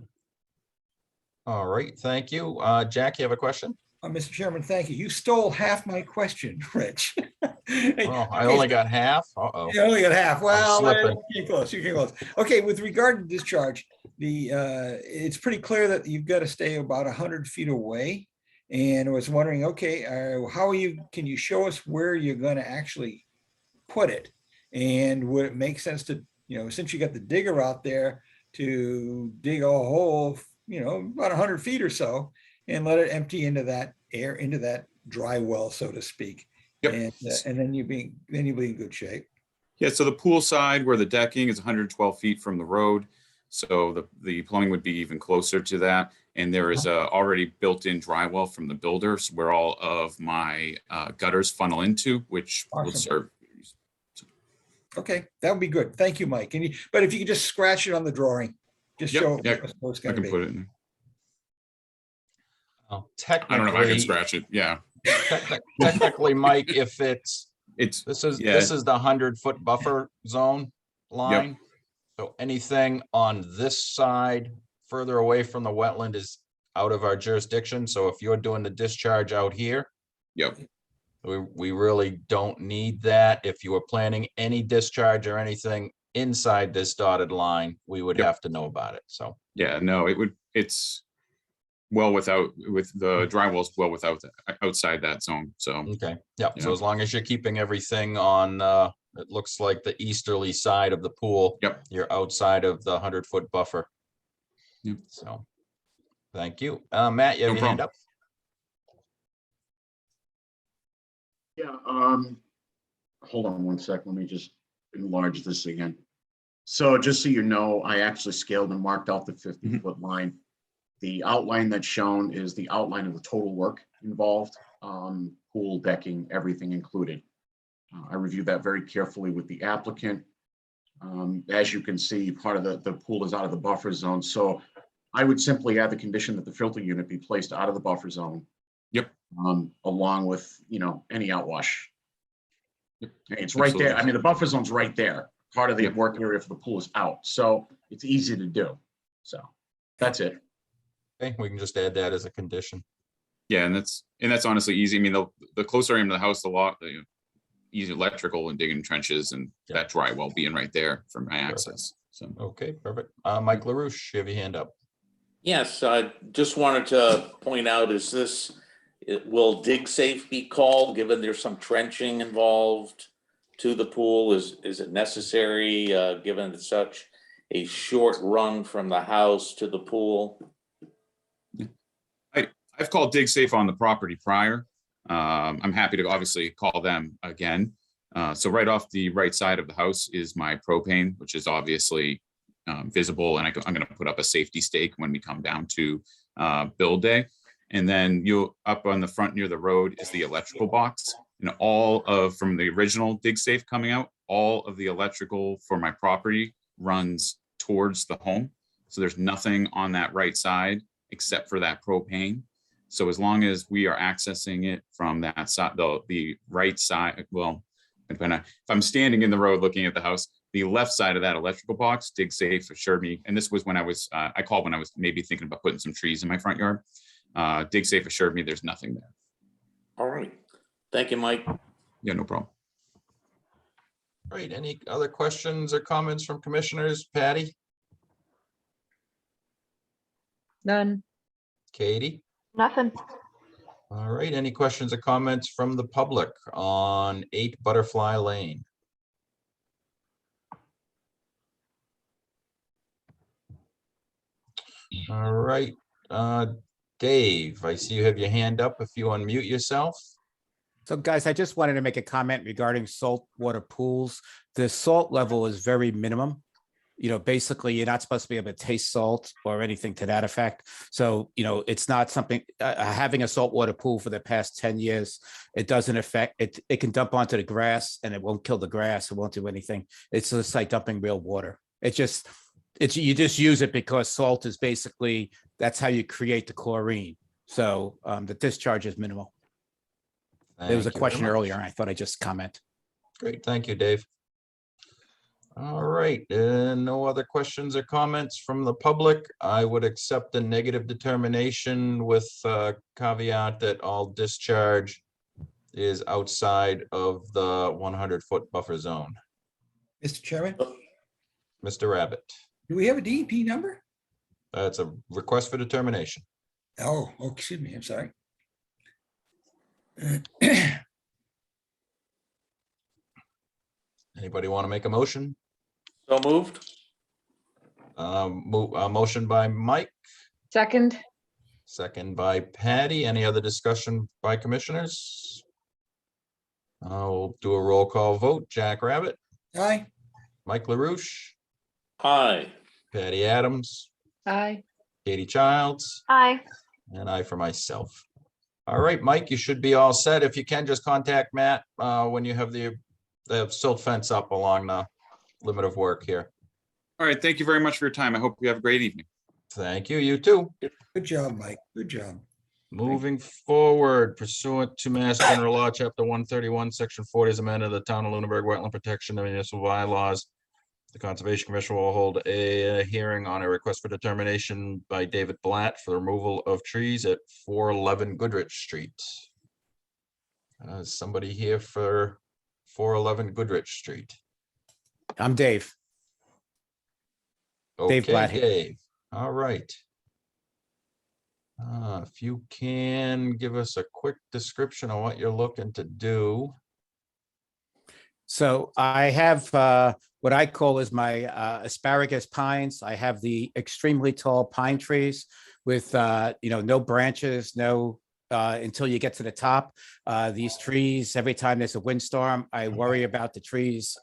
All right, thank you. Jack, you have a question? Mr. Chairman, thank you. You stole half my question, Rich. Hey, Oh, I okay, only got half. Uh-oh. You only got half. Well, slipping. you came close. You came close. Okay, with regard to discharge, it's pretty clear that you've got to stay about 100 feet away. And I was wondering, okay, how are you? Can you show us where you're going to actually put it? And would it make sense to, since you got the digger out there, to dig a hole, about 100 feet or so, and let it empty into that air, into that dry well, so to speak. Yep. And then you'll be in good shape. Yeah, so the pool side where the decking is 112 feet from the road. So the plumbing would be even closer to that. And there is a already built-in dry well from the builders where all of my gutters funnel into, which will Awesome. serve. Okay, that would be good. Thank you, Mike. But if you could just scratch it on the drawing, just Yep, show yeah, us what it's I going to can be. put it in. Oh, I don't know if I can technically, scratch it. Yeah, technically, Mike, if it's this is yeah. this is the 100-foot buffer zone line. So anything on this side further away from the wetland is out of our jurisdiction. So if you're doing the discharge out here, Yep. we really don't need that. If you were planning any discharge or anything inside this dotted line, we would Yep. have to know about it. So Yeah, no, it would. It's well without, with the dry wells well without, outside that zone, so. Okay, yeah, so Yeah. as long as you're keeping everything on, it looks like the easterly side of the pool. Yep. You're outside of the 100-foot buffer. Yep. So, thank you. Matt, you have No your hand problem. up? Yeah, hold on one sec. Let me just enlarge this again. So just so you know, I actually scaled and marked out the 50-foot line. The outline that's shown is the outline of the total work involved, pool, decking, everything included. I reviewed that very carefully with the applicant. As you can see, part of the pool is out of the buffer zone. So I would simply add the condition that the filter unit be placed out of the buffer zone. Yep. Along with, any outwash. Yep. It's right there. Absolutely. I mean, the buffer zone's right there. Part of the Yep. work area for the pool is out. So it's easy to do. So that's it. Okay, we can just add that as a condition. Yeah, and that's honestly easy. I mean, the closer I am to the house, the lot, the easy electrical and digging trenches and Yeah. that dry well being right there for my access. So Okay, perfect. Mike LaRouche, you have your hand up. Yes, I just wanted to point out, will dig safe be called, given there's some trenching involved to the pool? Is it necessary, given it's such a short run from the house to the pool? I've called dig safe on the property prior. I'm happy to obviously call them again. So right off the right side of the house is my propane, which is obviously visible, and I'm going to put up a safety stake when we come down to build day. And then up on the front near the road is the electrical box, and from the original dig safe coming out, all of the electrical for my property runs towards the home. So there's nothing on that right side except for that propane. So as long as we are accessing it from that side, the right side, well, if I'm standing in the road looking at the house, the left side of that electrical box, dig safe assured me, and this was when I called when I was maybe thinking about putting some trees in my front yard. Dig safe assured me there's nothing there. All right. Thank you, Mike. Yeah, no problem. All right, any other questions or comments from commissioners? Patty, None, Katie? nothing. All right, any questions or comments from the public on 8 Butterfly Lane? All right, Dave, I see you have your hand up. If you unmute yourself. So guys, I just wanted to make a comment regarding saltwater pools. The salt level is very minimum. Basically you're not supposed to be able to taste salt or anything to that effect. So, it's not something, having a saltwater pool for the past 10 years, it doesn't affect it. It can dump onto the grass and it won't kill the grass. It won't do anything. It's just like dumping real water. You just use it because salt is basically, that's how you create the chlorine. So the discharge is minimal. There was a Thank you very question much. earlier, and I thought I'd just comment. Great, thank you, Dave. All right, no other questions or comments from the public. I would accept a negative determination with caveat that all discharge is outside of the 100-foot buffer zone. Mr. Chairman, Mr. Rabbit, do we have a DEP number? that's a request for determination. Oh, excuse me, I'm sorry. Anybody want to make a motion? So moved. Motion by Mike, Second, second by Patty. Any other discussion by commissioners? I'll do a roll call vote. Jack Rabbit, Aye. Mike LaRouche, Aye. Patty Adams, aye. Katie Childs, Aye. and I for myself. All right, Mike, you should be all set. If you can, just contact Matt when you have the silt fence up along the limit of work here. All right, thank you very much for your time. I hope you have a great evening. Thank you, you too. Good job, Mike. Good job. Moving forward, pursuant to Mass General Law, Chapter 131, Section 40, as amended, the Town of Lunenburg Wetland Protection and Municipal Bylaws. The Conservation Commission will hold a hearing on a request for determination by David Blatt for the removal of trees at 411 Goodrich Street. Somebody here for 411 Goodrich Street? I'm Dave. Dave Okay, Blatt here. Dave. All right. If you can give us a quick description of what you're looking to do. So I have what I call is my asparagus pines. I have the extremely tall pine trees with no branches, no until you get to the top. These trees, every time there's a windstorm, I worry about the trees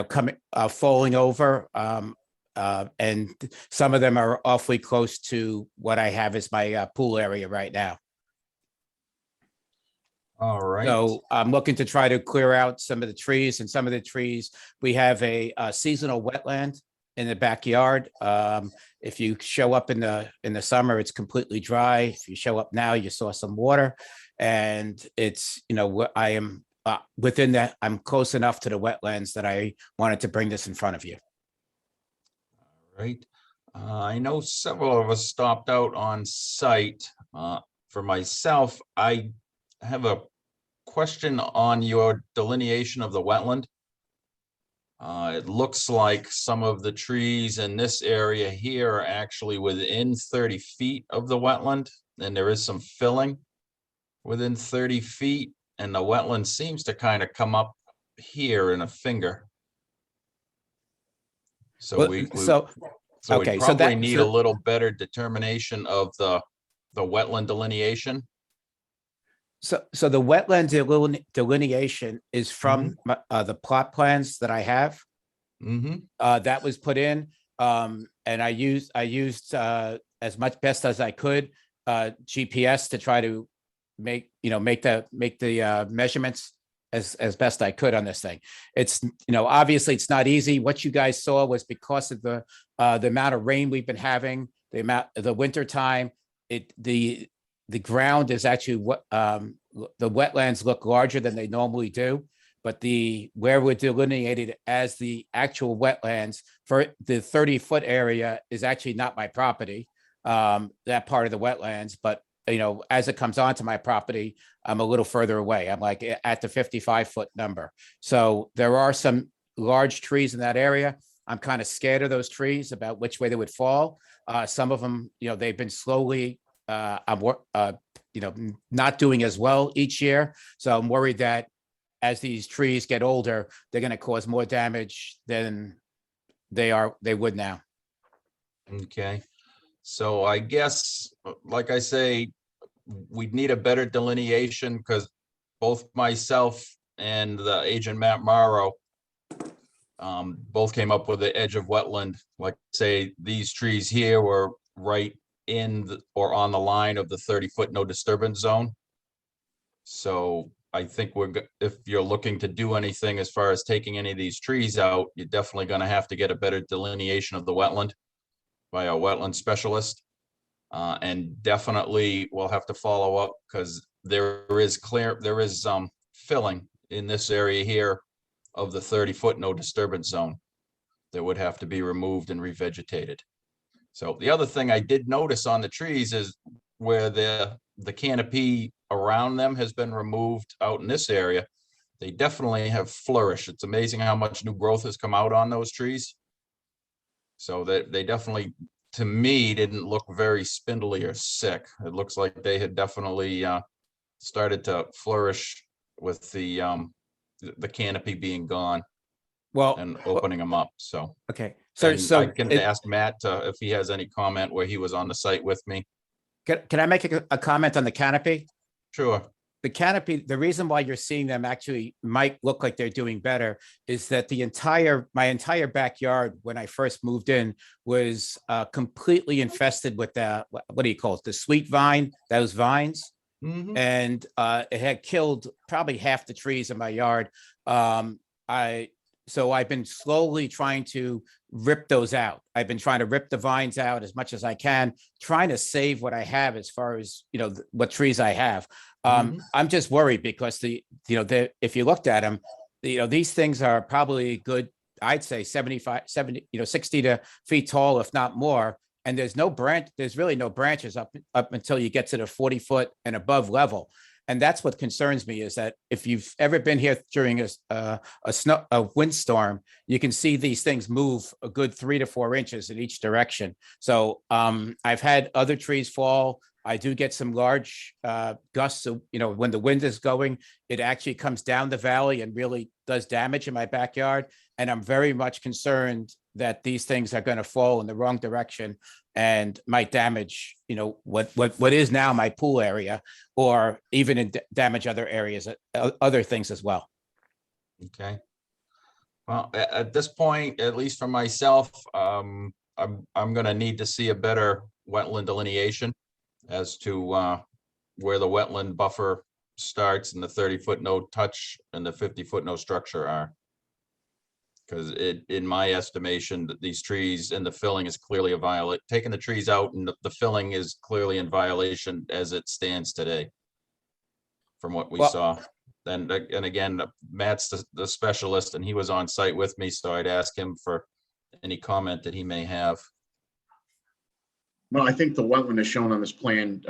coming falling over. And some of them are awfully close to what I have as my pool area right now. All right. So I'm looking to try to clear out some of the trees, and some of the trees, we have a seasonal wetland in the backyard. If you show up in the summer, it's completely dry. If you show up now, you saw some water, and it's, I am within that, I'm close enough to the wetlands that I wanted to bring this in front of you. Right. I know several of us stopped out on site. For myself, I have a question on your delineation of the wetland. It looks like some of the trees in this area here are actually within 30 feet of the wetland, and there is some filling within 30 feet, and the wetland seems to kind of come up here in a finger. So Well, we okay, so probably need a little better determination of the wetland delineation. So the wetland delineation is from the plot plans that I have. That was put in, and I used as much best as I could GPS to try to make the measurements as best I could on this thing. It's obviously it's not easy. What you guys saw was because of the amount of rain we've been having, the winter time. The ground is actually what the wetlands look larger than they normally do, but where we're delineated as the actual wetlands for the 30-foot area is actually not my property, that part of the wetlands. But as it comes onto my property, I'm a little further away. I'm like at the 55-foot number. So there are some large trees in that area. I'm kind of scared of those trees about which way they would fall. Some of them, they've been slowly not doing as well each year. So I'm worried that as these trees get older, they're going to cause more damage than they would now. Okay. So I guess, like I say, we'd need a better delineation because both myself and the agent Matt Morrow both came up with the edge of wetland. Like say these trees here were right in or on the line of the 30-foot no disturbance zone. So I think if you're looking to do anything as far as taking any of these trees out, you're definitely going to have to get a better delineation of the wetland by a wetland specialist. And definitely we'll have to follow up because there is filling in this area here of the 30-foot no disturbance zone that would have to be removed and revegetated. So the other thing I did notice on the trees is where the canopy around them has been removed out in this area. They definitely have flourished. It's amazing how much new growth has come out on those trees. So that they definitely, to me, didn't look very spindly or sick. It looks like they had definitely started to flourish with the canopy being gone. Well, and opening them up. So okay. So I can ask Matt if he has any comment where he was on the site with me. Can I make a comment on the canopy? Sure. The canopy, the reason why you're seeing them actually might look like they're doing better is that my entire backyard when I first moved in was completely infested with what do you call it? The sweet vine, those vines. And it had killed probably half the trees in my yard. So I've been slowly trying to rip those out. I've been trying to rip the vines out as much as I can, trying to save what I have as far as, what trees I have. I'm just worried because if you looked at them, these things are probably good, I'd say 60 feet tall, if not more. And there's really no branches up until you get to the 40-foot and above level. And that's what concerns me is that if you've ever been here during a windstorm, you can see these things move a good 3 to 4 inches in each direction. So I've had other trees fall. I do get some large gusts. So, when the wind is going, it actually comes down the valley and really does damage in my backyard. And I'm very much concerned that these things are going to fall in the wrong direction and might damage, what is now my pool area, or even damage other areas, other things as well. Okay. Well, at this point, at least for myself, I'm gonna need to see a better wetland delineation as to where the wetland buffer starts and the 30-foot no touch and the 50-foot no structure are. Because in my estimation, that these trees and the filling is clearly a violation. Taking the trees out and the filling is clearly in violation as it stands today, from what we saw. And again, Matt's the specialist, and he was on site with me, so I'd ask him for any comment that he may have. Well, I think the wetland as shown on this plan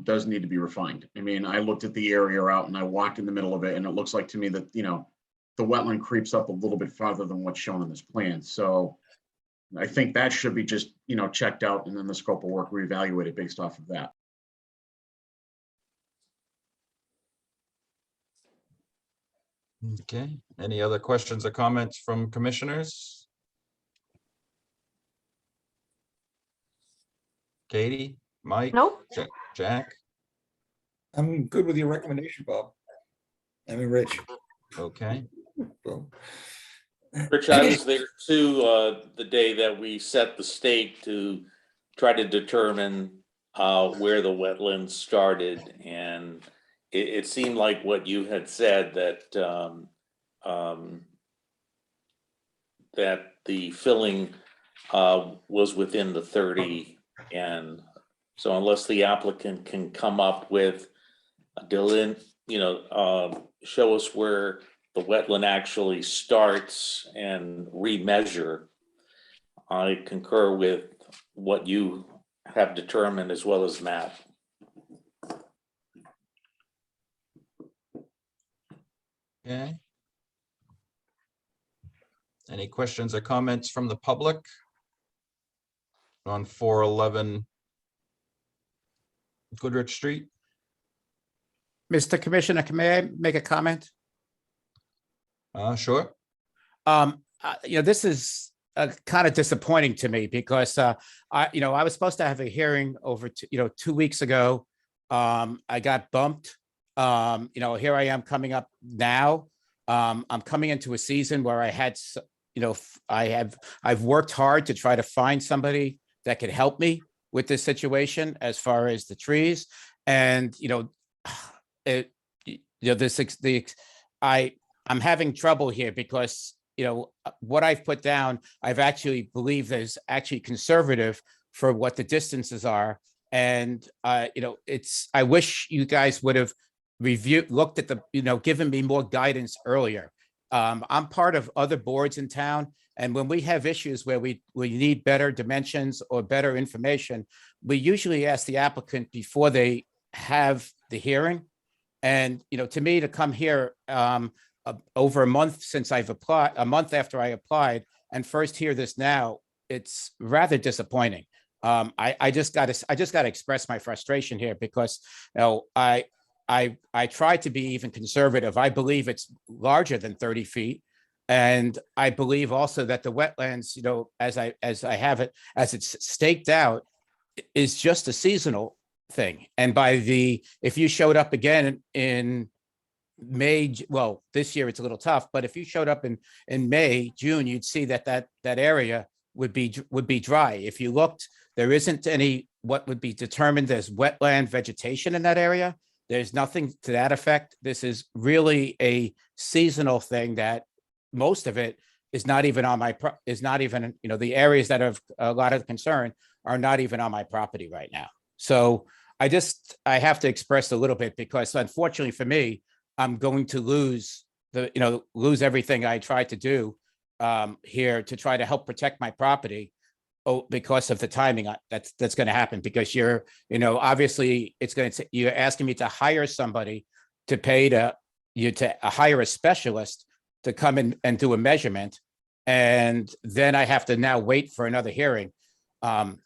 does need to be refined. I mean, I looked at the area out and I walked in the middle of it, and it looks like to me that, the wetland creeps up a little bit farther than what's shown on this plan. So I think that should be just, checked out, and then the scope of work reevaluated based off of that. Okay, any other questions or comments from commissioners? Katie, Mike? Nope. Jack? I'm good with your recommendation, Bob. Rich. Okay, Bob. Rich, I was there too, the day that we set the stake to try to determine where the wetlands started, and it seemed like what you had said, that that the filling was within the 30, and so unless the applicant can come up with show us where the wetland actually starts and remeasure, I concur with what you have determined as well as Matt. okay. Any questions or comments from the public on 411 Goodrich Street? Mr. Commissioner, may I make a comment? Sure. This is kind of disappointing to me because I was supposed to have a hearing over 2 weeks ago. I got bumped. Here I am coming up now. I'm coming into a season where I had, I've worked hard to try to find somebody that could help me with this situation as far as the trees, and I'm having trouble here because, what I've put down, I've actually believe there's actually conservative for what the distances are. And, I wish you guys would have looked at given me more guidance earlier. I'm part of other boards in town. And when we have issues where we need better dimensions or better information, we usually ask the applicant before they have the hearing. And, to me, to come here over a month since I've applied, a month after I applied, and first hear this now, it's rather disappointing. I just got to express my frustration here because, I tried to be even conservative. I believe it's larger than 30 feet. And I believe also that the wetlands, as I have it, as it's staked out, is just a seasonal thing. And if you showed up again in May, well, this year it's a little tough, but if you showed up in May, June, you'd see that area would be dry. If you looked, there isn't any what would be determined as wetland vegetation in that area. There's nothing to that effect. This is really a seasonal thing that most of it is not even on the areas that have a lot of concern are not even on my property right now. So I have to express a little bit because unfortunately for me, I'm going to lose everything I tried to do here to try to help protect my property. Because of the timing that's going to happen, because obviously you're asking me to hire somebody to pay to hire a specialist to come in and do a measurement. And then I have to now wait for another hearing. I'm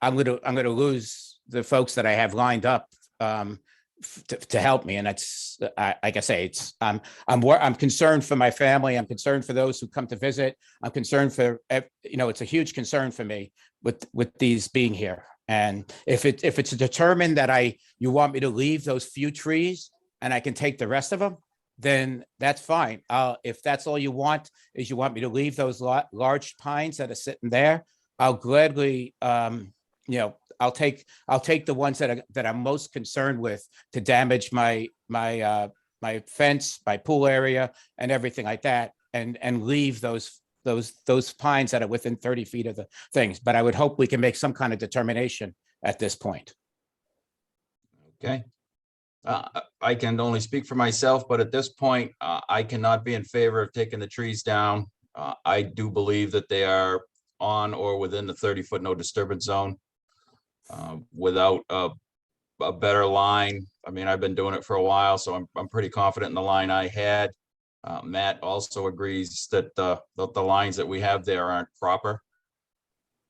going to lose the folks that I have lined up to help me. And that's, like I say, it's, I'm concerned for my family. I'm concerned for those who come to visit. I'm concerned for, it's a huge concern for me with these being here. And if it's determined that you want me to leave those few trees and I can take the rest of them, then that's fine. If that's all you want, is you want me to leave those large pines that are sitting there, I'll gladly, I'll take the ones that I'm most concerned with to damage my fence, my pool area, and everything like that, and leave those pines that are within 30 feet of the things. But I would hope we can make some kind of determination at this point. Okay. I can only speak for myself, but at this point, I cannot be in favor of taking the trees down. I do believe that they are on or within the 30-foot no disturbance zone. Without a better line, I mean, I've been doing it for a while, so I'm pretty confident in the line I had. Matt also agrees that the lines that we have there aren't proper.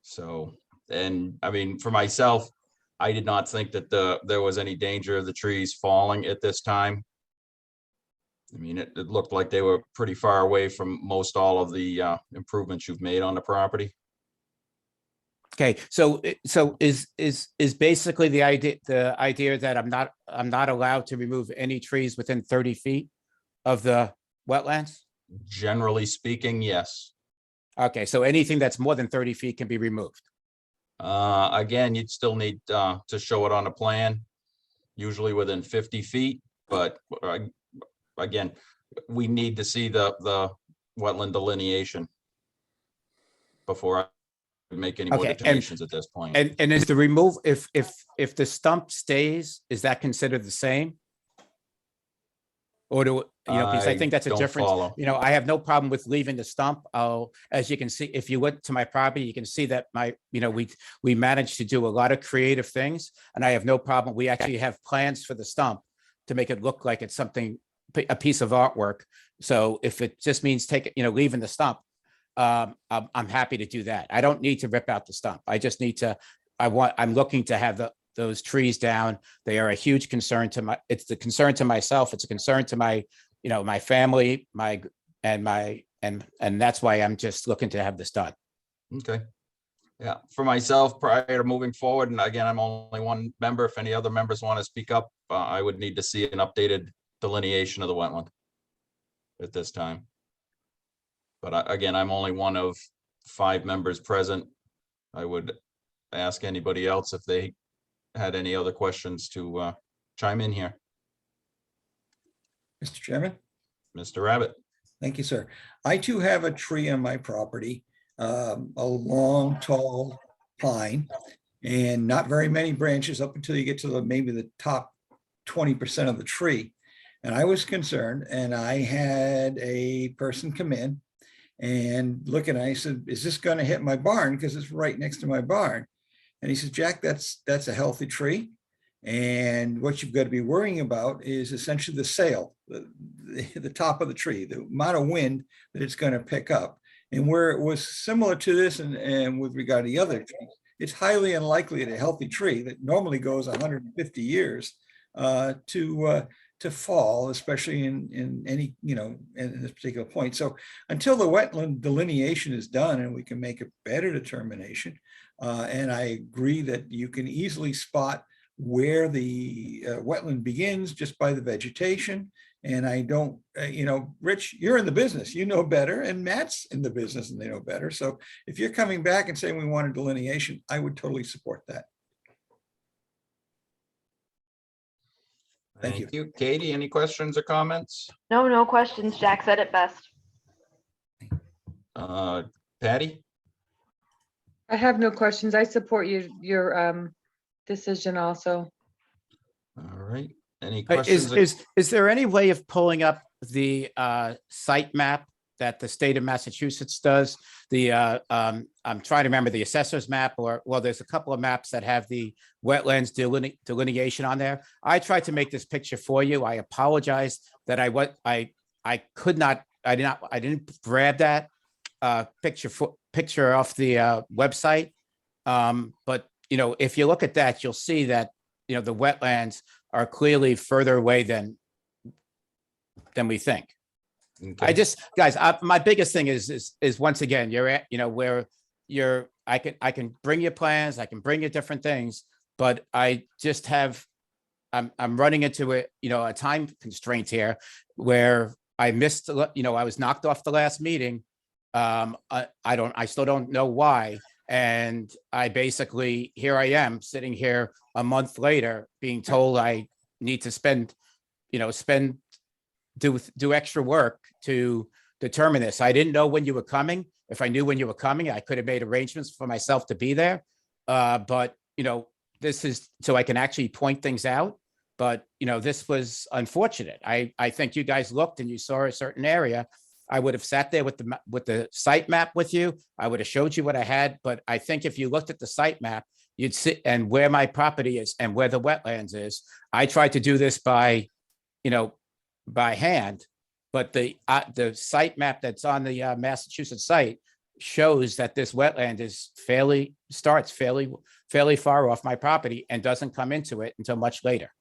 So, and I mean, for myself, I did not think that there was any danger of the trees falling at this time. I mean, it looked like they were pretty far away from most all of the improvements you've made on the property. Okay, so is basically the idea that I'm not allowed to remove any trees within 30 feet of the wetlands? Generally speaking, yes. Okay, so anything that's more than 30 feet can be removed. Again, you'd still need to show it on a plan, usually within 50 feet, but again, we need to see the wetland delineation before I make any more Okay, determinations at this point. And is the remove, if the stump stays, is that considered the same? Or because I think that's a don't difference. follow. I have no problem with leaving the stump. As you can see, if you went to my property, you can see that we managed to do a lot of creative things, and I have no problem. We actually have plans for the stump to make it look like it's something, a piece of artwork. So if it just means leaving the stump, I'm happy to do that. I don't need to rip out the stump. I just need to, I'm looking to have those trees down. They are a huge concern to it's a concern to myself. It's a concern to my family, and that's why I'm just looking to have this done. Okay. Yeah, for myself, prior to moving forward, and again, I'm only one member. If any other members want to speak up, I would need to see an updated delineation of the wetland at this time. But again, I'm only one of 5 members present. I would ask anybody else if they had any other questions to chime in here. Mr. Chairman? Mr. Rabbit. Thank you, sir. I too have a tree on my property, a long, tall pine, and not very many branches up until you get to maybe the top 20% of the tree. And I was concerned, and I had a person come in and look, and I said, is this going to hit my barn? Because it's right next to my barn. And he says, Jack, that's a healthy tree. And what you've got to be worrying about is essentially the sail, the top of the tree, the amount of wind that it's going to pick up. And where it was similar to this, and with regard to the other trees, it's highly unlikely that a healthy tree that normally goes 150 years to fall, especially in any, in this particular point. So until the wetland delineation is done and we can make a better determination, and I agree that you can easily spot where the wetland begins just by the vegetation. And I don't, Rich, you're in the business, you know better, and Matt's in the business and they know better. So if you're coming back and saying we want a delineation, I would totally support that. Thank you. Katie, any questions or comments? No questions. Jack said it best. Patty? I have no questions. I support your decision also. All right. Any questions? Is there any way of pulling up the site map that the state of Massachusetts does? I'm trying to remember the assessor's map, well, there's a couple of maps that have the wetlands delineation on there. I tried to make this picture for you. I apologize that I didn't grab that picture off the website. But if you look at that, you'll see that, the wetlands are clearly further away than we think. I Okay. just, guys, my biggest thing is once again, you're at, where I can bring you plans, I can bring you different things, but I just I'm running into a time constraint here where I missed, I was knocked off the last meeting. I still don't know why. And I basically, here I am sitting here a month later being told I need to do extra work to determine this. I didn't know when you were coming. If I knew when you were coming, I could have made arrangements for myself to be there. But this is so I can actually point things out. But this was unfortunate. I think you guys looked and you saw a certain area. I would have sat there with the site map with you. I would have showed you what I had. But I think if you looked at the site map, you'd see and where my property is and where the wetlands is. I tried to do this by hand, but the site map that's on the Massachusetts site shows that this wetland starts fairly far off my property and doesn't come into it until much later.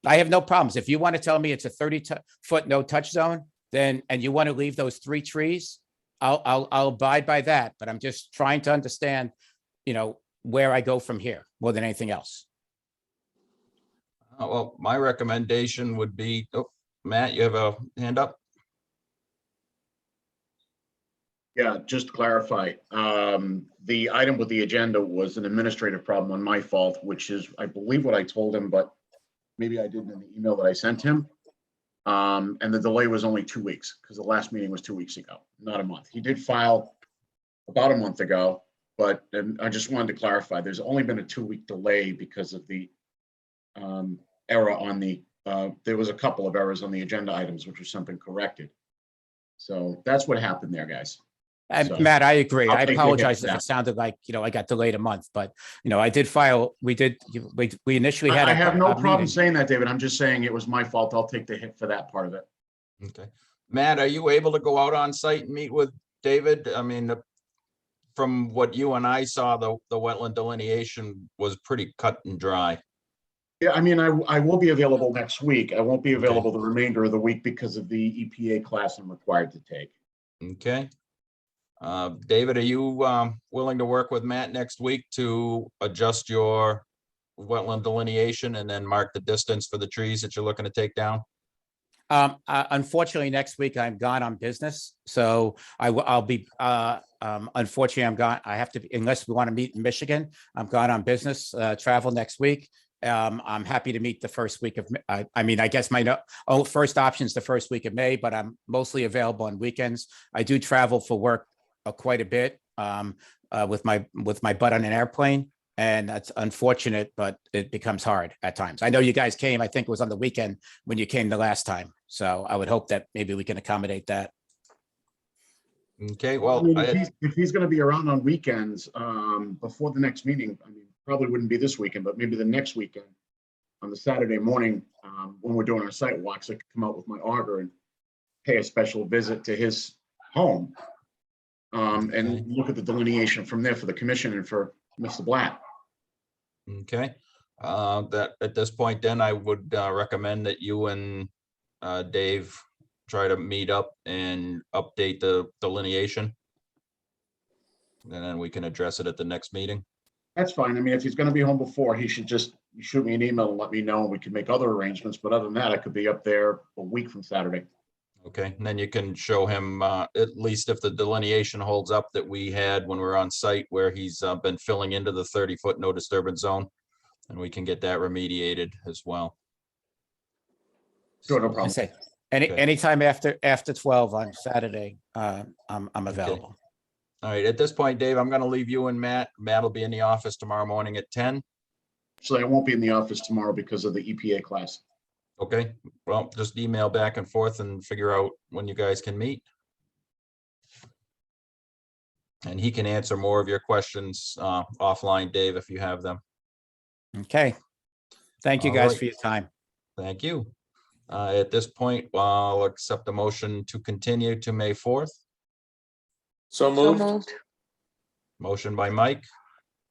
I have no problems. If you want to tell me it's a 30-foot no touch zone, and you want to leave those 3 trees, I'll abide by that. But I'm just trying to understand, where I go from here more than anything else. Well, my recommendation would be, Matt, you have a hand up? Yeah, just to clarify, the item with the agenda was an administrative problem on my fault, which is, I believe, what I told him, but maybe I didn't in the email that I sent him. And the delay was only 2 weeks because the last meeting was 2 weeks ago, not a month. He did file about a month ago, but I just wanted to clarify, there's only been a 2-week delay because of the error on there was a couple of errors on the agenda items, which was something corrected. So that's what happened there, guys. So, Matt, I agree. I'll I take the hit apologize for if that. it sounded like, I got delayed a month, but, I did file, we initially had. I have no a problem meeting. saying that, David. I'm just saying it was my fault. I'll take the hit for that part of it. Okay. Matt, are you able to go out on site and meet with David? I mean, from what you and I saw, the wetland delineation was pretty cut and dry. Yeah, I mean, I will be available next week. I won't be available the remainder of the week because of the EPA class I'm required to take. Okay. David, are you willing to work with Matt next week to adjust your wetland delineation and then mark the distance for the trees that you're looking to take down? Unfortunately, next week I'm gone on business, so I'll be. Unfortunately, I'm gone. I have to, unless we want to meet in Michigan. I'm gone on business travel next week. I'm happy to meet the first week of. I mean, I guess my first option is the first week of May, but I'm mostly available on weekends. I do travel for work quite a bit with my butt on an airplane. And that's unfortunate, but it becomes hard at times. I know you guys came, I think it was on the weekend when you came the last time. So I would hope that maybe we can accommodate that. Okay, well, I mean, if he's going to be around on weekends before the next meeting, I mean, probably wouldn't be this weekend, but maybe the next weekend on the Saturday morning when we're doing our site walks, I could come out with my auger and pay a special visit to his home and look at the delineation from there for the commission and for Mr. Blatt. Okay, that at this point, then I would recommend that you and Dave try to meet up and update the delineation. And then we can address it at the next meeting. That's fine. I mean, if he's going to be home before, he should just shoot me an email and let me know, and we can make other arrangements. But other than that, I could be up there a week from Saturday. Okay, and then you can show him at least if the delineation holds up that we had when we were on site where he's been filling into the 30-foot no disturbance zone, and we can get that remediated as well. Sure, no I problem. say Okay. anytime after 12 on Saturday, I'm available. All right, at this point, Dave, I'm going to leave you and Matt. Matt will be in the office tomorrow morning at 10. Actually, I won't be in the office tomorrow because of the EPA class. Okay, well, just email back and forth and figure out when you guys can meet. And he can answer more of your questions offline, Dave, if you have them. Okay. Thank you All guys right. for your time. Thank you. At this point, I'll accept a motion to continue to May 4th. So So moved. moved. Motion by Mike,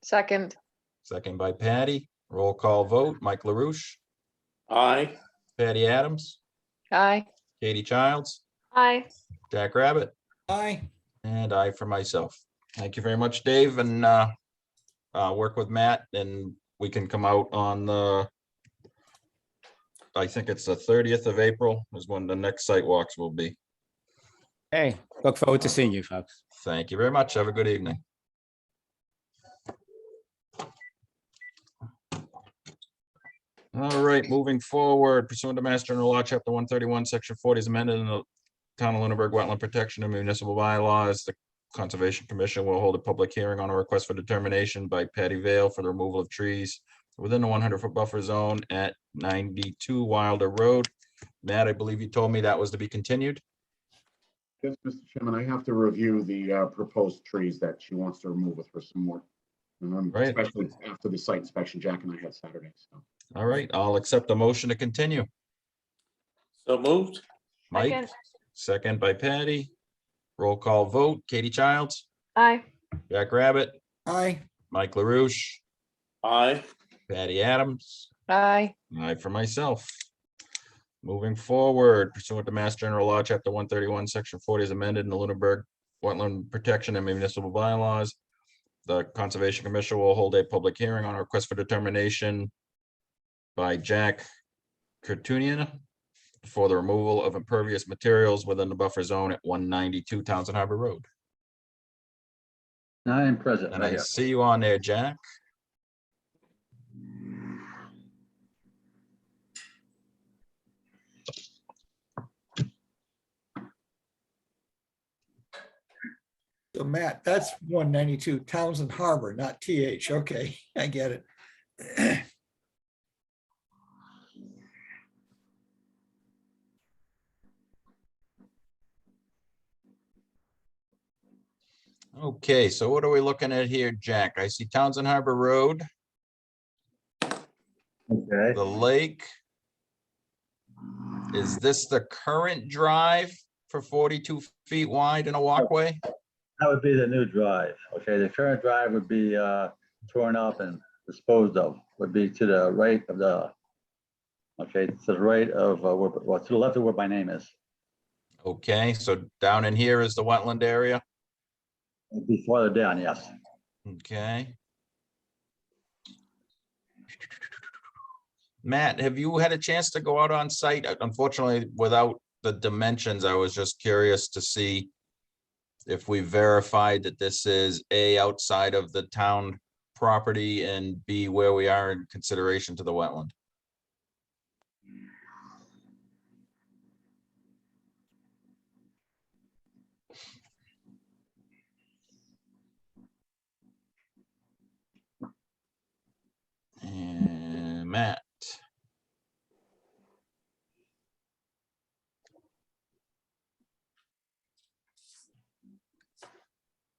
Second. Second by Patty. Roll call vote. Mike LaRouche, Aye. Patty Adams, Aye. Katie Childs, Aye. Jack Rabbit, Aye. and I for myself. Thank you very much, Dave, and work with Matt, and we can come out on the, I think it's the 30th of April is when the next site walks will be. Hey, look forward to seeing you folks. Thank you very much. Have a good evening. All right, moving forward, pursuant to Mass General Law, Chapter 131, Section 40 is amended in the Town of Lunenburg Wetland Protection and Municipal Bylaws. The Conservation Commission will hold a public hearing on a request for determination by Patty Vale for the removal of trees within the 100-foot buffer zone at 92 Wilder Road. Matt, I believe you told me that was to be continued. Yes, Mr. Chairman, I have to review the proposed trees that she wants to remove with her some more. Right. Especially after the site inspection Jack and I had Saturday. So. All right, I'll accept the motion to continue. So moved. Mike, Second. second by Patty. Roll call vote. Katie Childs, Aye. Jack Rabbit, Aye. Mike LaRouche, Aye. Patty Adams, Aye. I for myself. Moving forward, pursuant to Mass General Law, Chapter 131, Section 40 is amended in the Lunenburg Wetland Protection and Municipal Bylaws. The Conservation Commission will hold a public hearing on a request for determination by Jack Kurtunian for the removal of impervious materials within the buffer zone at 192 Townsend Harbor Road. I am present. And right I here. see you on there, Jack. So Matt, that's 192 Townsend Harbor, not TH. Okay, I get it. Okay, so what are we looking at here, Jack? I see Townsend Harbor Road, Okay, the lake. Is this the current drive for 42 feet wide in a walkway? that would be the new drive. Okay, the current drive would be torn up and disposed of, would be to the right of the, okay, to the right of, well, to the left of where my name is. Okay, so down in here is the wetland area. It'd be farther down, yes. Okay. Matt, have you had a chance to go out on site? Unfortunately, without the dimensions, I was just curious to see if we verified that this is A, outside of the town property, and B, where we are in consideration to the wetland. And Matt.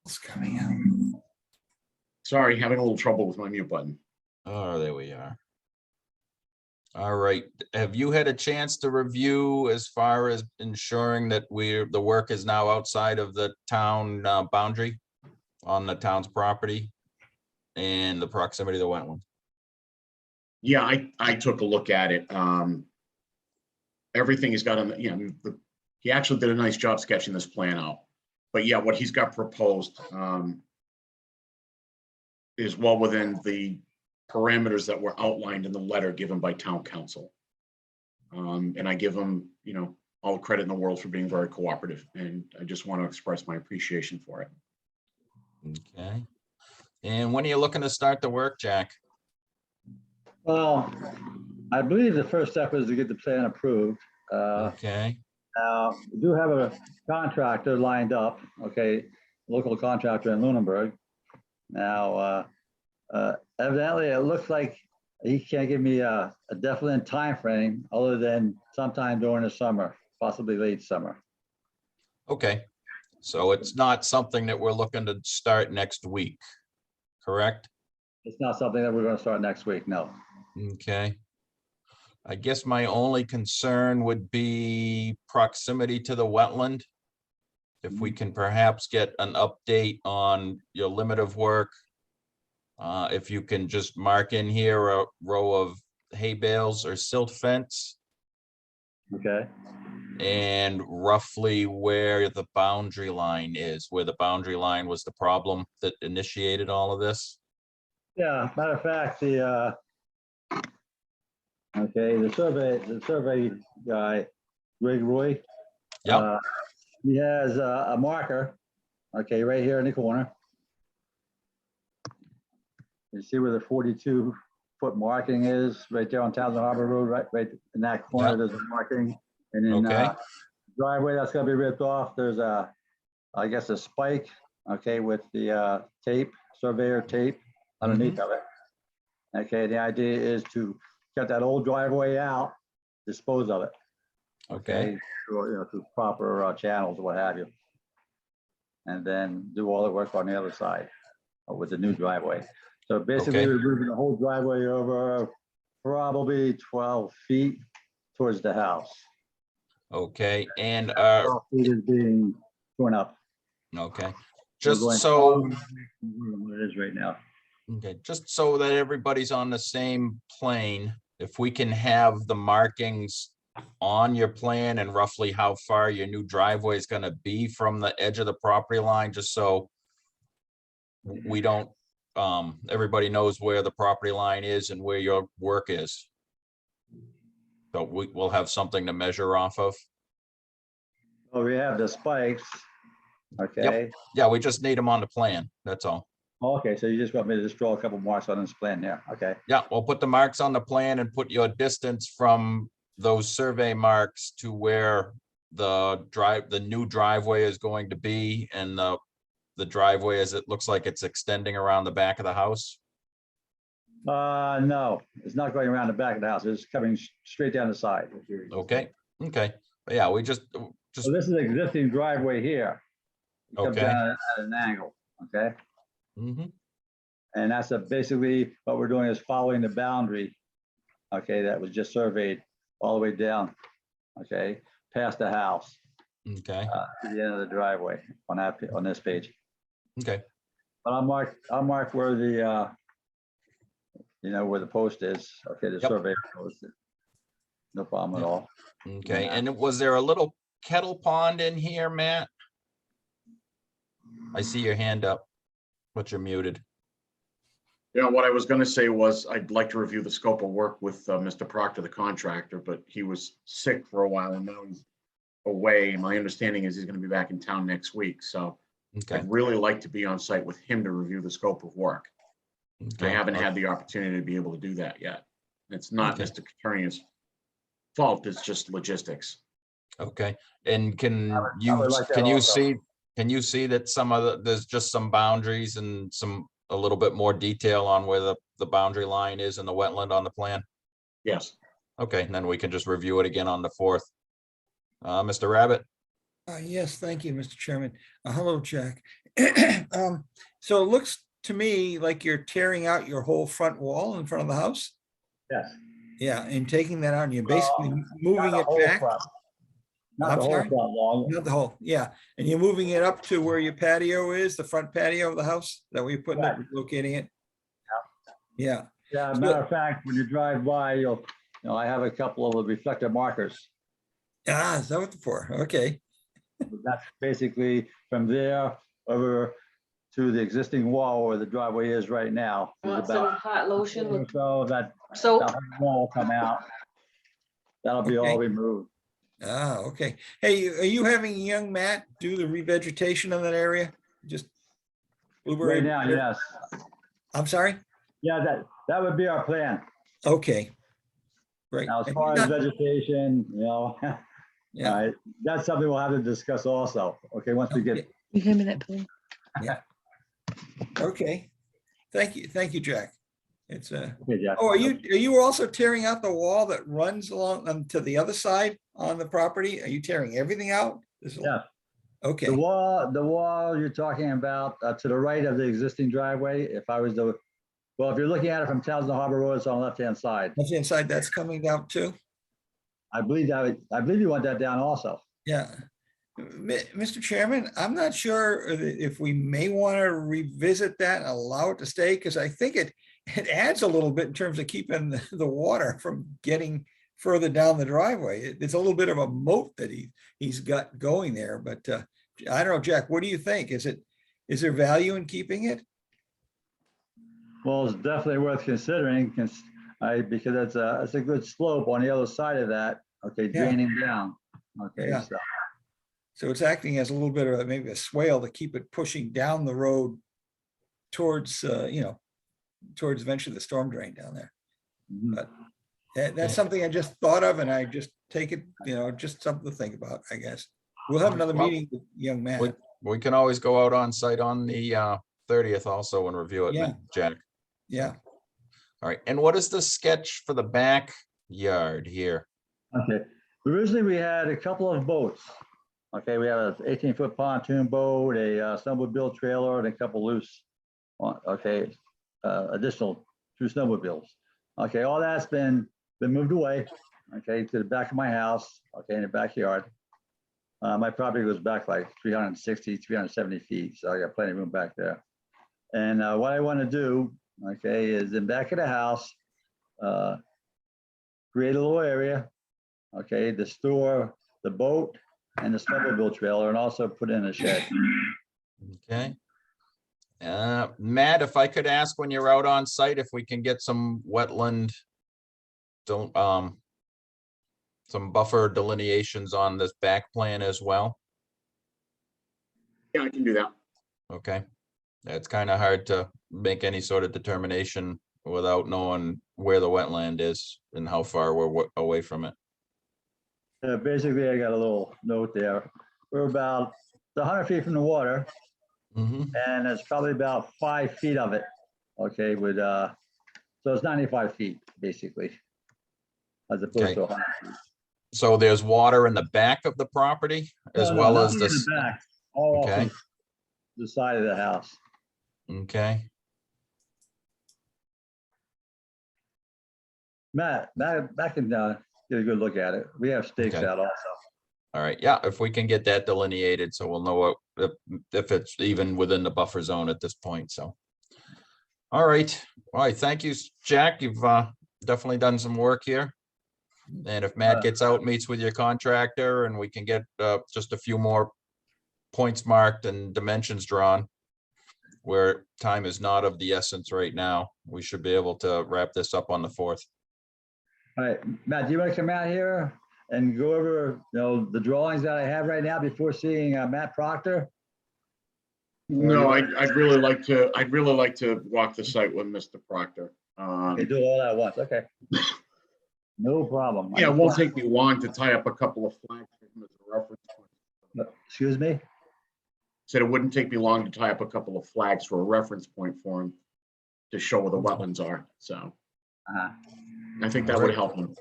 It's coming out. Sorry, having a little trouble with my mute button. Oh, there we are. All right. Have you had a chance to review as far as ensuring that the work is now outside of the town boundary on the town's property and the proximity to the wetland? Yeah, I took a look at it. Everything he's got on, he actually did a nice job sketching this plan out. But yeah, what he's got proposed is well within the parameters that were outlined in the letter given by town council. And I give him, all the credit in the world for being very cooperative. And I just want to express my appreciation for it. Okay. And when are you looking to start the work, Jack? Well, I believe the first step is to get the plan approved. Okay. We do have a contractor lined up, okay, local contractor in Lunenburg. Now, evidently, it looks like he can't give me a definite time frame other than sometime during the summer, possibly late summer. Okay. So it's not something that we're looking to start next week, correct? It's not something that we're going to start next week, no. Okay. I guess my only concern would be proximity to the wetland. If we can perhaps get an update on your limit of work If you can just mark in here a row of hay bales or silt fence Okay, and roughly where the boundary line is, where the boundary line was the problem that initiated all of this. yeah, matter of fact, the survey guy, Greg Roy. Yep. He has a marker, okay, right here in the corner. You see where the 42-foot marking is, right there on Townsend Harbor Road, right in that corner, Yep. there's a marking. And then Okay. driveway that's gonna be ripped off, there's I guess a spike, okay, with the tape, surveyor tape underneath of it. Okay, the idea is to cut that old driveway out, dispose of it. Okay. Through proper channels or what have you. And then do all the work on the other side with the new driveway. So basically, Okay. we're moving the whole driveway over probably 12 feet towards the house. Okay. And 12 feet is being torn up. okay. We're Just going so. farther than what it is right now. Okay, just so that everybody's on the same plane, if we can have the markings on your plan and roughly how far your new driveway is gonna be from the edge of the property line, just so we don't, everybody knows where the property line is and where your work is. So we'll have something to measure off of. Well, we have the spikes. Okay. Yeah, we just need them on the plan, that's all. Okay, so you just want me to just draw a couple marks on this plan there. Okay. Yeah, we'll put the marks on the plan and put your distance from those survey marks to where the new driveway is going to be, and the driveway, as it looks like it's extending around the back of the house. No, it's not going around the back of the house. It's coming straight down the side. Okay, okay. But yeah, we just So this is the existing driveway here. It comes Okay. down at an angle, okay? Mhm. And that's basically what we're doing is following the boundary, okay, that was just surveyed all the way down, okay, past the house, Okay, to the end of the driveway on this page. okay, But I'll mark where the, where the post is, okay, the Yep. survey post. No problem at all. okay. Yeah. And was there a little kettle pond in here, Matt? I see your hand up, but you're muted. Yeah, what I was gonna say was I'd like to review the scope of work with Mr. Proctor, the contractor, but he was sick for a while and now he's away. My understanding is he's gonna be back in town next week, so Okay, I'd really like to be on site with him to review the scope of work. I okay. haven't had the opportunity to be able to do that yet. It's not Okay. Mr. Coturnia's fault, it's just logistics. Okay, and can I you, would like that can you also. see that some of there's just some boundaries and a little bit more detail on where the boundary line is in the wetland on the plan? Yes. Okay, and then we can just review it again on the 4th. Mr. Rabbit? Yes, thank you, Mr. Chairman. Hello, Jack. So it looks to me like you're tearing out your whole front wall in front of the house. Yes. Yeah, and taking that out and you're basically Not moving the it whole back. front. Not I'm the whole sorry? front wall. Not the whole, yeah. And you're moving it up to where your patio is, the front patio of the house? Is that where you're putting it, Right. locating it? Yeah. Yeah, matter of fact, when you drive by, I have a couple of the reflective markers. Ah, is that what for? Okay. That's basically from there over to the existing wall where the driveway is right now. There's Want some about hot lotion with so that soap? the wall come out. That'll be all Okay. removed. Ah, okay. Hey, are you having young Matt do the revegetation of that area? Just blueberry? Right now, yes. I'm sorry? Yeah, that would be our plan. Okay. Great. Now, as And far you're as not- vegetation, Yeah. that's something we'll have to discuss also. Okay, once we get, You hand me that pen? Okay. Thank you, Jack. It's okay, Jeff. oh, are you also tearing out the wall that runs along to the other side on the property? Are you tearing everything out? Yeah. Okay. The wall you're talking about to the right of the existing driveway, if you're looking at it from Townsend Harbor Road, it's on the left-hand side. Left hand side, that's coming down too? I believe you want that down also. Yeah. Mr. Chairman, I'm not sure if we may want to revisit that and allow it to stay, because I think it adds a little bit in terms of keeping the water from getting further down the driveway. It's a little bit of a moat that he's got going there, but I don't know, Jack, what do you think? Is there value in keeping it? Well, it's definitely worth considering, because it's a good slope on the other side of that, okay, Yeah. draining down. Okay, Yeah. So it's acting as a little bit of maybe a swale to keep it pushing down the road towards, towards eventually the storm drain down there. Mhm. But that's something I just thought of, and I just take it, just something to think about, I guess. We'll have another Well, meeting with young man. We can always go out on site on the 30th also and review it, Yeah. Jack. Yeah. All right, and what is the sketch for the backyard here? Okay, originally we had a couple of boats. Okay, we have an 18-foot pontoon boat, a snowmobile trailer, and a couple loose, additional 2 snowmobiles. Okay, all that's been moved away, okay, to the back of my house, okay, in the backyard. My property goes back like 360, 370 feet, so I got plenty of room back there. And what I want to do, okay, is in back of the house, create a little area, okay, to store the boat and the snowmobile trailer, and also put in a shed. Okay. Matt, if I could ask when you're out on site, if we can get some wetland, some buffer delineations on this back plan as well. Yeah, I can do that. Okay. It's kind of hard to make any sort of determination without knowing where the wetland is and how far we're away from it. Basically, I got a little note there. We're about 100 feet from the water, and it's probably about 5 feet of it. Okay, so it's 95 feet basically, as opposed Okay. to 100 feet. So there's water in the back of the property as No, well as nothing in this. the back, all Okay. off the side of the house. Okay. Matt can get a good look at it. We have stakes Okay. out also. All right. Yeah, if we can get that delineated, so we'll know what if it's even within the buffer zone at this point. So. All right. All right. Thank you, Jack. You've definitely done some work here. And if Matt gets out, meets with your contractor, and we can get just a few more points marked and dimensions drawn, where time is not of the essence right now, we should be able to wrap this up on the 4th. All right, Matt, do you want to come out here and go over, the drawings that I have right now before seeing Matt Proctor? No, I'd really like to walk the site with Mr. Proctor. Okay, do it all at once, okay. No problem. Yeah, it won't take me long to tie up a couple of flags for him as a reference point. Excuse me? Said it wouldn't take me long to tie up a couple of flags for a reference point for him to show where the wetlands are. So I think that would help him.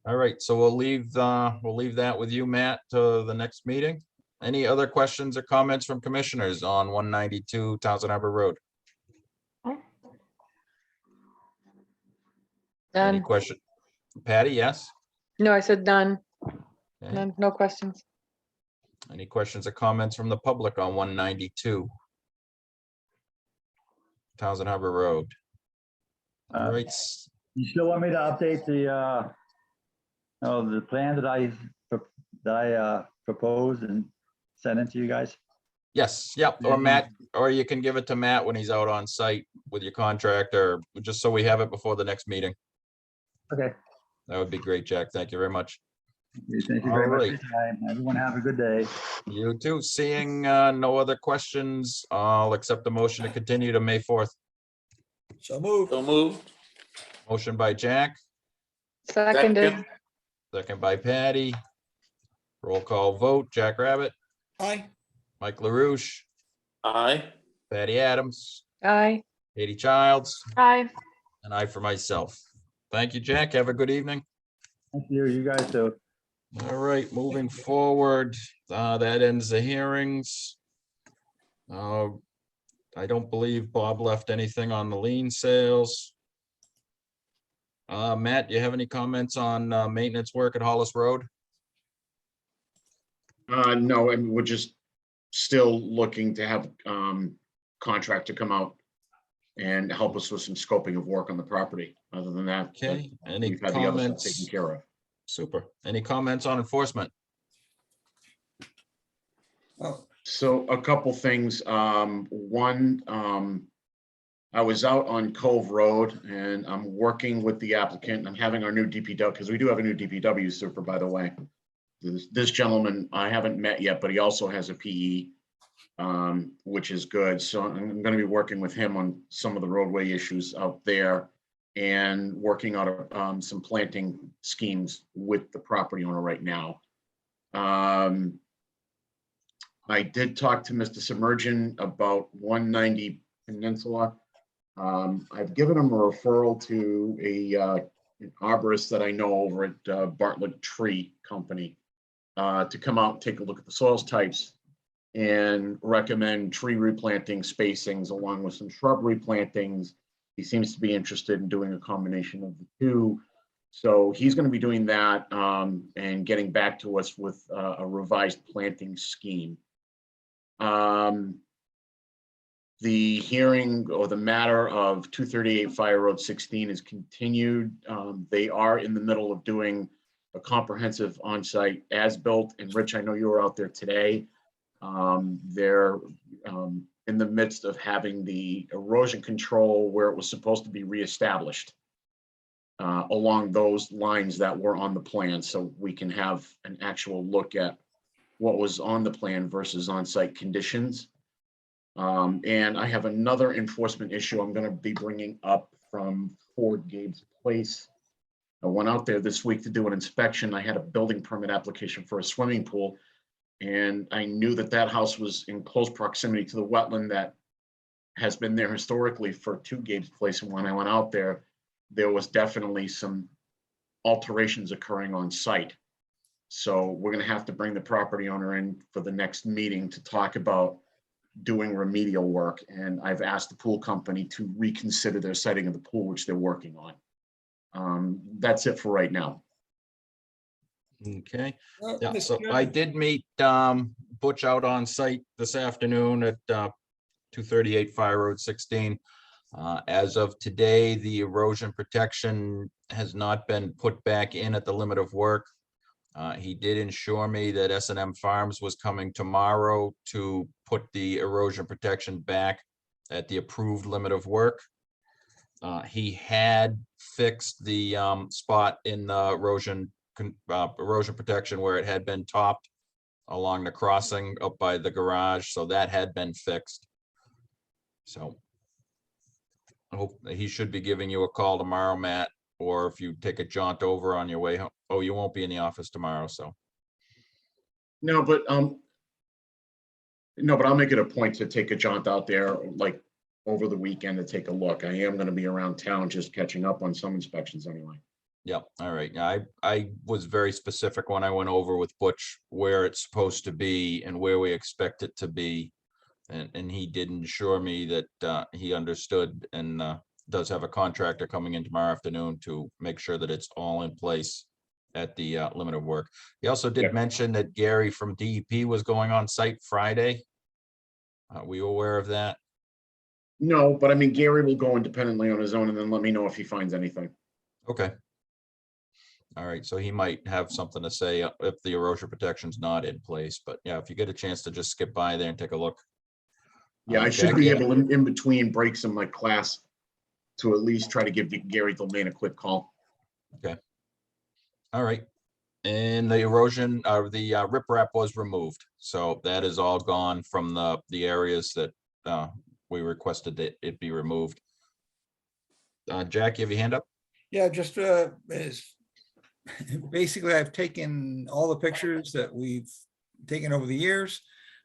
All right, so we'll leave that with you, Matt, to the next meeting. Any other questions or comments from commissioners on 192 Townsend Harbor Road? Any None. question? Patty, yes? No, I said none. Okay. None, no questions. Any questions or comments from the public on 192 Townsend Harbor Road? All right. You still want me to update the plan that I proposed and send it to you guys? Yes, yep, or Matt, or you can give it to Matt when he's out on site with your contractor, just so we have it before the next meeting. Okay. That would be great, Jack. Thank you very much. Thank you very much for your time. Everyone have a good day. You too. Seeing no other questions, I'll accept the motion to continue to May 4th. So moved. So moved. Motion by Jack, Seconded. second by Patty. Roll call vote, Jack Rabbit, Aye. Mike LaRouche, Aye. Patty Adams, Aye. Katie Childs, Aye. and I for myself. Thank you, Jack. Have a good evening. Thank you. You guys too. All right, moving forward, that ends the hearings. I don't believe Bob left anything on the lien sales. Matt, do you have any comments on maintenance work at Hollis Road? No, and we're just still looking to have contractor come out and help us with some scoping of work on the property. Other than that, Okay, any we've had the other stuff comments? taken care of. Super. Any comments on enforcement? Oh, So a couple things. One, I was out on Cove Road and I'm working with the applicant. I'm having our new DPW, because we do have a new DPW super, by the way. This gentleman I haven't met yet, but he also has a PE, which is good. So I'm going to be working with him on some of the roadway issues out there and working on some planting schemes with the property owner right now. I did talk to Mr. Submergent about 190 Peninsula. I've given him a referral to an arborist that I know over at Bartlett Tree Company to come out and take a look at the soils types and recommend tree replanting spacings along with some shrubbery plantings. He seems to be interested in doing a combination of the two. So he's going to be doing that and getting back to us with a revised planting scheme. The hearing or the matter of 238 Fire Road 16 is continued. They are in the middle of doing a comprehensive on-site as-built. And Rich, I know you were out there today. They're in the midst of having the erosion control where it was supposed to be reestablished along those lines that were on the plan. So we can have an actual look at what was on the plan versus on-site conditions. And I have another enforcement issue I'm going to be bringing up from Ford Gabe's Place. I went out there this week to do an inspection. I had a building permit application for a swimming pool, and I knew that that house was in close proximity to the wetland that has been there historically for 2 Gabe's Place. And when I went out there, there was definitely some alterations occurring on site. So we're going to have to bring the property owner in for the next meeting to talk about doing remedial work. And I've asked the pool company to reconsider their siting of the pool, which they're working on. That's it for right now. Okay. well, Yeah, Mr. so Chairman, I did meet Butch out on site this afternoon at 238 Fire Road 16. As of today, the erosion protection has not been put back in at the limit of work. He did ensure me that S&M Farms was coming tomorrow to put the erosion protection back at the approved limit of work. He had fixed the spot in the erosion protection where it had been topped along the crossing up by the garage, so that had been fixed. So I hope that he should be giving you a call tomorrow, Matt, or if you take a jaunt over on your way home. Oh, you won't be in the office tomorrow, so. No, but I'll make it a point to take a jaunt out there like over the weekend to take a look. I am going to be around town just catching up on some inspections anyway. Yep. All right. I was very specific when I went over with Butch where it's supposed to be and where we expect it to be. And he did ensure me that he understood and does have a contractor coming in tomorrow afternoon to make sure that it's all in place at the limit of work. He also did mention that Gary from DEP was going on site Friday. Were you aware of that? No, but I mean, Gary will go independently on his own and then let me know if he finds anything. Okay. All right, so he might have something to say if the erosion protection's not in place, but yeah, if you get a chance to just skip by there and take a look. Yeah, I should be able in between breaks in my class to at least try to give Gary Delmain a quick call. Okay. All right. And the erosion of the riprap was removed. So that is all gone from the areas that we requested that it be removed. Jack, you have your hand up? yeah, just basically, I've taken all the pictures that we've taken over the years.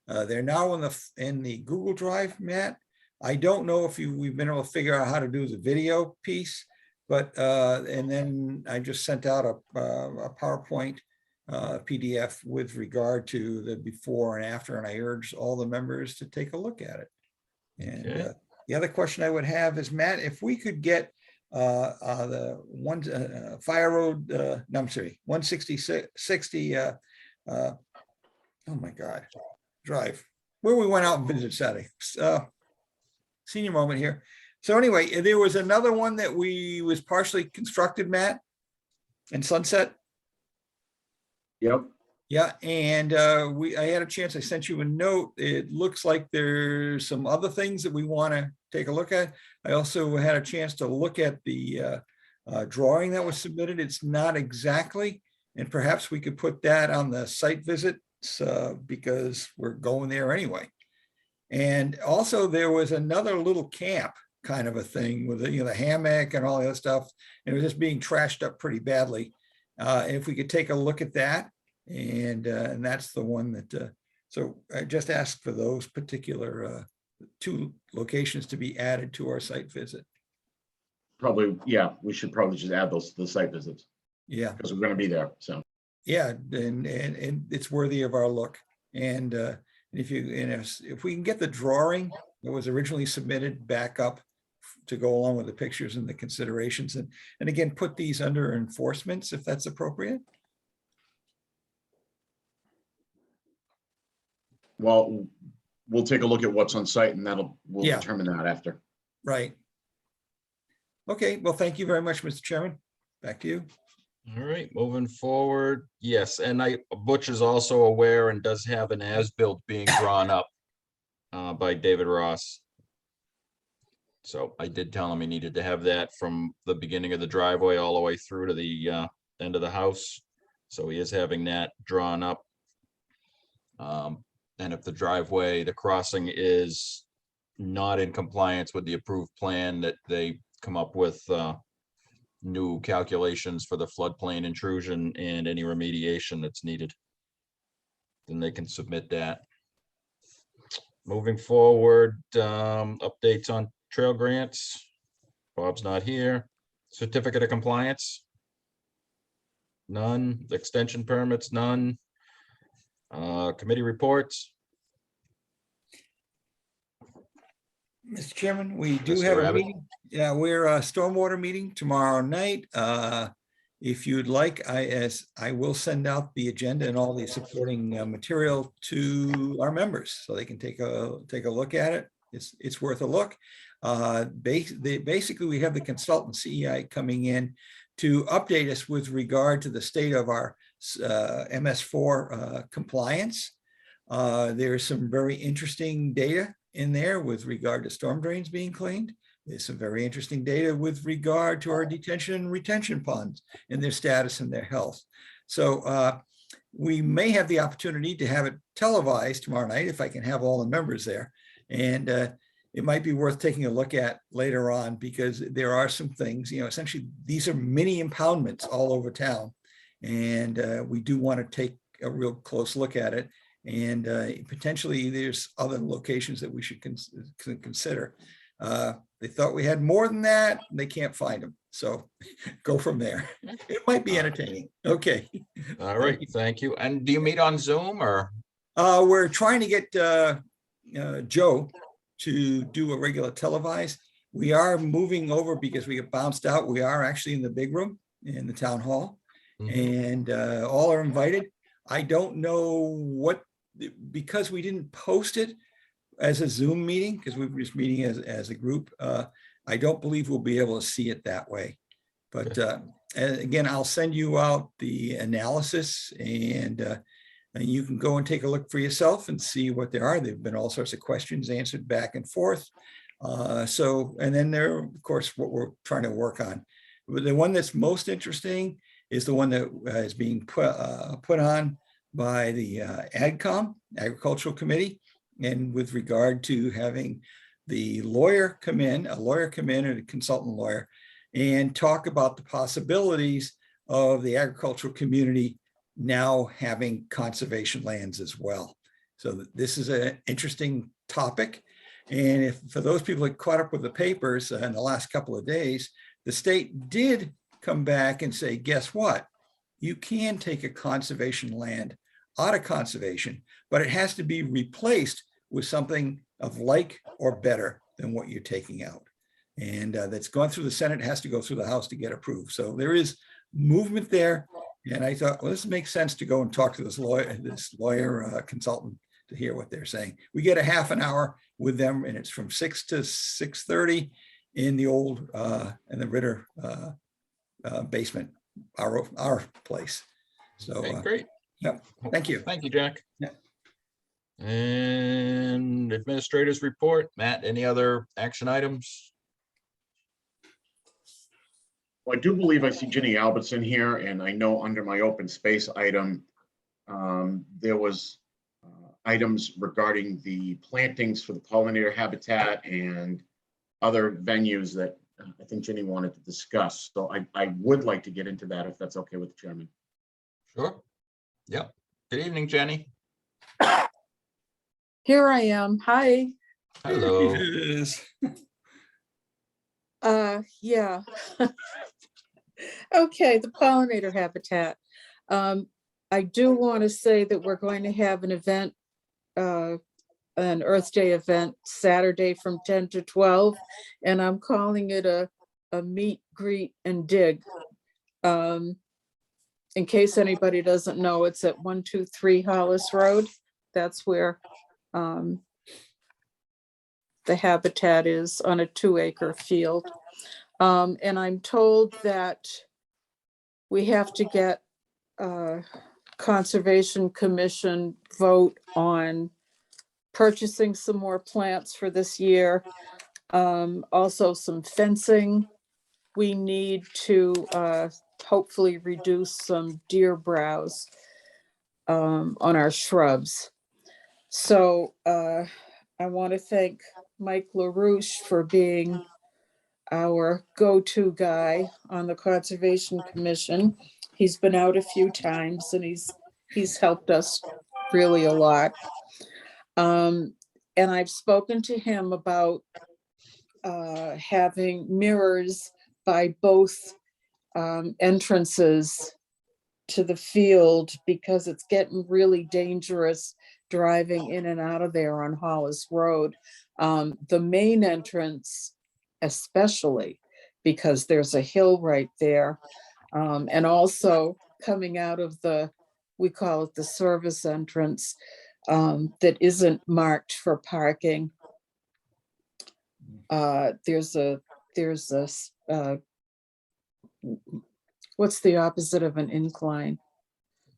They're now in the Google Drive, Matt. I don't know if we've been able to figure out how to do the video piece, but and then I just sent out a PowerPoint PDF with regard to the before and after, and I urge all the members to take a look at it. And the other question I would have is, Matt, if we could get the Fire Road, no, I'm sorry, 160 oh my God, Drive, where we went out and visited Saturday. Senior moment here. So anyway, there was another one that was partially constructed, Matt, in Sunset. Yep. Yeah, and I had a chance, I sent you a note. It looks like there's some other things that we want to take a look at. I also had a chance to look at the drawing that was submitted. It's not exactly, and perhaps we could put that on the site visits because we're going there anyway. And also there was another little camp kind of a thing with the hammock and all the other stuff. And it was just being trashed up pretty badly. And if we could take a look at that, and that's the one that, so I just asked for those particular 2 locations to be added to our site visit. Probably, yeah, we should probably just add those to the site visits Yeah, because we're going to be there. So yeah, and it's worthy of our look. And if we can get the drawing that was originally submitted back up to go along with the pictures and the considerations, and again, put these under enforcements if that's appropriate. well, we'll take a look at what's on site and we'll Yeah. determine that after. Right. Okay, well, thank you very much, Mr. Chairman. Back to you. All right, moving forward. Yes, and Butch is also aware and does have an as-built being drawn up by David Ross. So I did tell him he needed to have that from the beginning of the driveway all the way through to the end of the house. So he is having that drawn up. And if the driveway, the crossing is not in compliance with the approved plan, that they come up with new calculations for the floodplain intrusion and any remediation that's needed, then they can submit that. Moving forward, updates on trail grants. Bob's not here. Certificate of compliance? None. Extension permits? None. Committee reports? Mr. Chairman, we do Mr. have a Rabbit? meeting. Yeah, we're a stormwater meeting tomorrow night. If you'd like, I will send out the agenda and all the supporting material to our members so they can take a look at it. It's worth a look. Basically, we have the consultant CEI coming in to update us with regard to the state of our MS4 compliance. There's some very interesting data in there with regard to storm drains being cleaned. There's some very interesting data with regard to our detention and retention ponds and their status and their health. So we may have the opportunity to have it televised tomorrow night if I can have all the members there. And it might be worth taking a look at later on because there are some things, essentially these are mini impoundments all over town. And we do want to take a real close look at it. And potentially there's other locations that we should consider. They thought we had more than that, and they can't find them. So go from there. It might be entertaining. Okay. All right, thank you. And do you meet on Zoom or? We're trying to get Joe to do a regular televised. We are moving over because we get bounced out. We are actually in the big room in the town hall. And all are invited. I don't know what, because we didn't post it as a Zoom meeting, because we were just meeting as a group, I don't believe we'll be able to see it that way. But again, I'll send you out the analysis and you can go and take a look for yourself and see what there are. There've been all sorts of questions answered back and forth. And then there, of course, what we're trying to work on. The one that's most interesting is the one that is being put on by the AgCom, Agricultural Committee, and with regard to having the lawyer come in, and a consultant lawyer, and talk about the possibilities of the agricultural community now having conservation lands as well. So this is an interesting topic. And if for those people that caught up with the papers in the last couple of days, the state did come back and say, guess what? You can take a conservation land out of conservation, but it has to be replaced with something of like or better than what you're taking out. And that's gone through the Senate, has to go through the House to get approved. So there is movement there. And I thought, well, this makes sense to go and talk to this lawyer consultant to hear what they're saying. We get a half an hour with them, and it's from 6 to 6:30 in the old, in the Ritter basement, our place. So, Okay, great. yep, thank you. Thank you, Jack. Yeah. And administrators report. Matt, any other action items? Well, I do believe I see Ginny Albertson here, and I know under my open space item, there was items regarding the plantings for the pollinator habitat and other venues that I think Ginny wanted to discuss. So I would like to get into that if that's okay with the chairman. Sure. Yep. Good evening, Jenny. Here I am. Hi. Hello. Yes. Yeah. Okay, the pollinator habitat. I do want to say that we're going to have an event, an Earth Day event Saturday from 10 to 12, and I'm calling it a meet, greet, and dig. In case anybody doesn't know, it's at 123 Hollis Road. That's where the habitat is, on a 2-acre field. And I'm told that we have to get Conservation Commission vote on purchasing some more plants for this year. Also some fencing. We need to hopefully reduce some deer browse on our shrubs. So I want to thank Mike LaRouche for being our go-to guy on the Conservation Commission. He's been out a few times and he's helped us really a lot. And I've spoken to him about having mirrors by both entrances to the field, because it's getting really dangerous driving in and out of there on Hollis Road. The main entrance especially, because there's a hill right there. And also coming out of we call it the service entrance, that isn't marked for parking. There's a what's the opposite of an incline?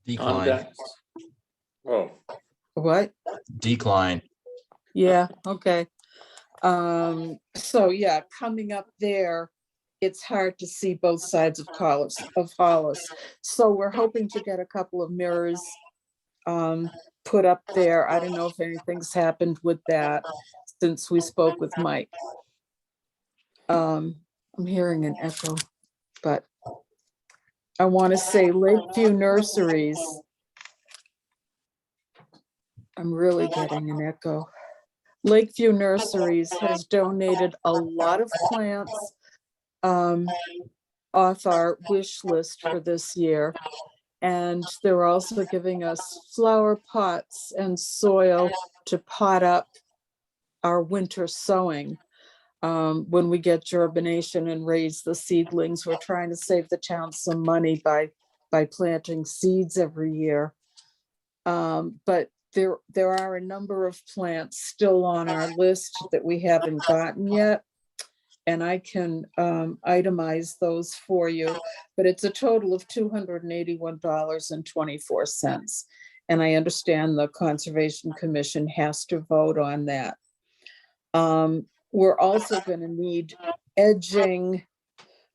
Decline. Oh, What? Decline. Yeah, okay. So yeah, coming up there, it's hard to see both sides of Hollis. So we're hoping to get a couple of mirrors put up there. I don't know if anything's happened with that since we spoke with Mike. I'm hearing an echo, but I want to say Lakeview Nurseries. I'm really getting an echo. Lakeview Nurseries has donated a lot of plants off our wish list for this year. And they're also giving us flower pots and soil to pot up our winter sowing. When we get germination and raise the seedlings, we're trying to save the town some money by planting seeds every year. But there are a number of plants still on our list that we haven't gotten yet. And I can itemize those for you, but it's a total of $281.24. And I understand the Conservation Commission has to vote on that. We're also going to need edging.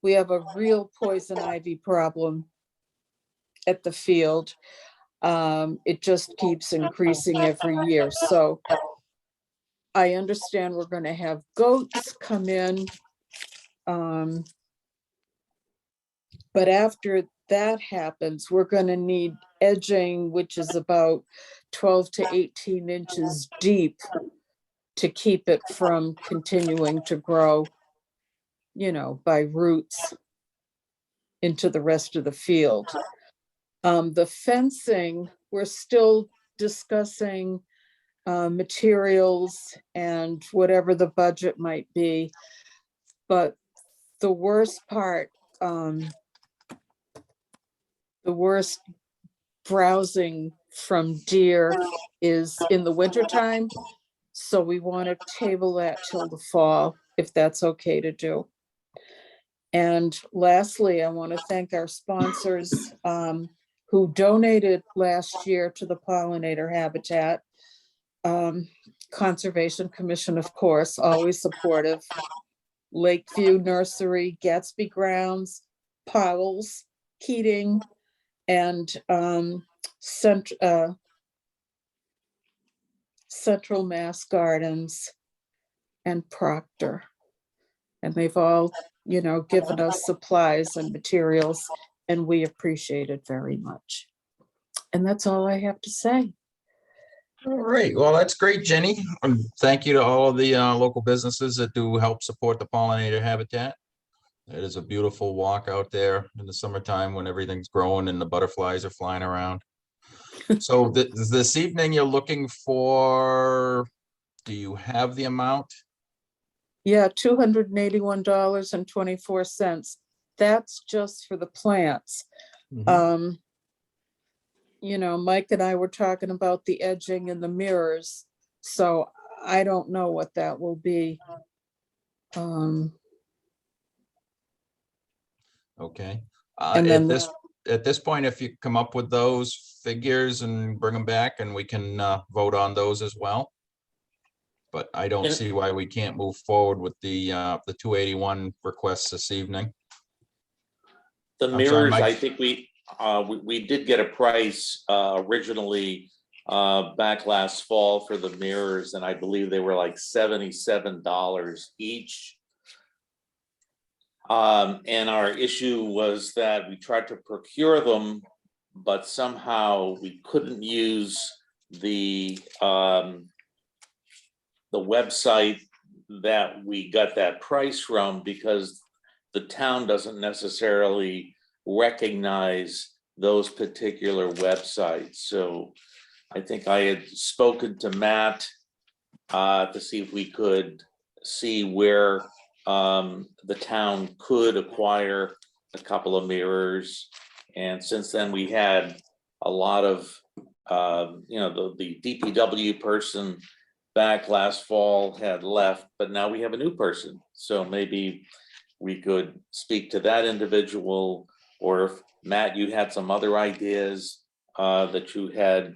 We have a real poison ivy problem at the field. It just keeps increasing every year. So I understand we're going to have goats come in. But after that happens, we're going to need edging, which is about 12 to 18 inches deep to keep it from continuing to grow, by roots into the rest of the field. The fencing, we're still discussing materials and whatever the budget might be. But the worst part the worst browsing from deer is in the wintertime. So we want to table that till the fall, if that's okay to do. And lastly, I want to thank our sponsors who donated last year to the pollinator habitat. Conservation Commission, of course, always supportive. Lakeview Nursery, Gatsby Grounds, Powell's, Keating, and Central Mass Gardens and Proctor. And they've all, you know, given us supplies and materials, and we appreciate it very much. And that's all I have to say. All right, well, that's great, Jenny. Thank you to all of the local businesses that do help support the pollinator habitat. It is a beautiful walk out there in the summertime when everything's growing and the butterflies are flying around. So this evening you're looking for, do you have the amount? Yeah, $281.24. That's just for the plants. Mhm. You know, Mike and I were talking about the edging and the mirrors, so I don't know what that will be. Okay. And then At this point, if you come up with those figures and bring them back and we can vote on those as well. But I don't see why we can't move forward with the 281 requests this evening. The I'm sorry, mirrors, Mike. I think we did get a price originally back last fall for the mirrors, and I believe they were like $77 each. And our issue was that we tried to procure them, but somehow we couldn't use the website that we got that price from, because the town doesn't necessarily recognize those particular websites. So I think I had spoken to Matt to see if we could see where the town could acquire a couple of mirrors. And since then we had a lot of, you know, the DPW person back last fall had left, but now we have a new person. So maybe we could speak to that individual, or if Matt, you had some other ideas that you had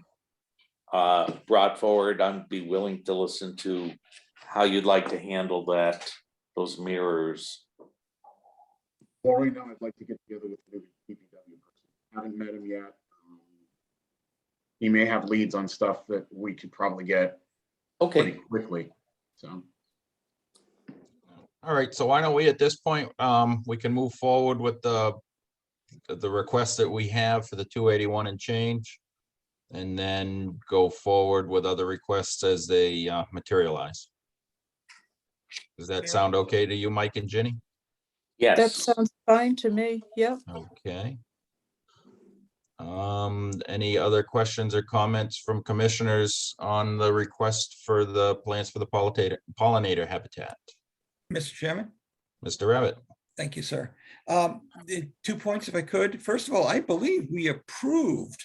brought forward, I'd be willing to listen to how you'd like to handle those mirrors. Well, right now, I'd like to get together with the DPW person. Haven't met him yet. He may have leads on stuff that we could probably get pretty quickly. So. All right, so why don't we, at this point, we can move forward with the request that we have for the 281 and change, and then go forward with other requests as they materialize. Does that sound okay to you, Mike and Ginny? Yes. that sounds fine to me. Yep. Okay. Any other questions or comments from commissioners on the request for the plans for the pollinator habitat? Mr. Chairman? Mr. Rabbit. Thank you, sir. 2 points, if I could. First of all, I believe we approved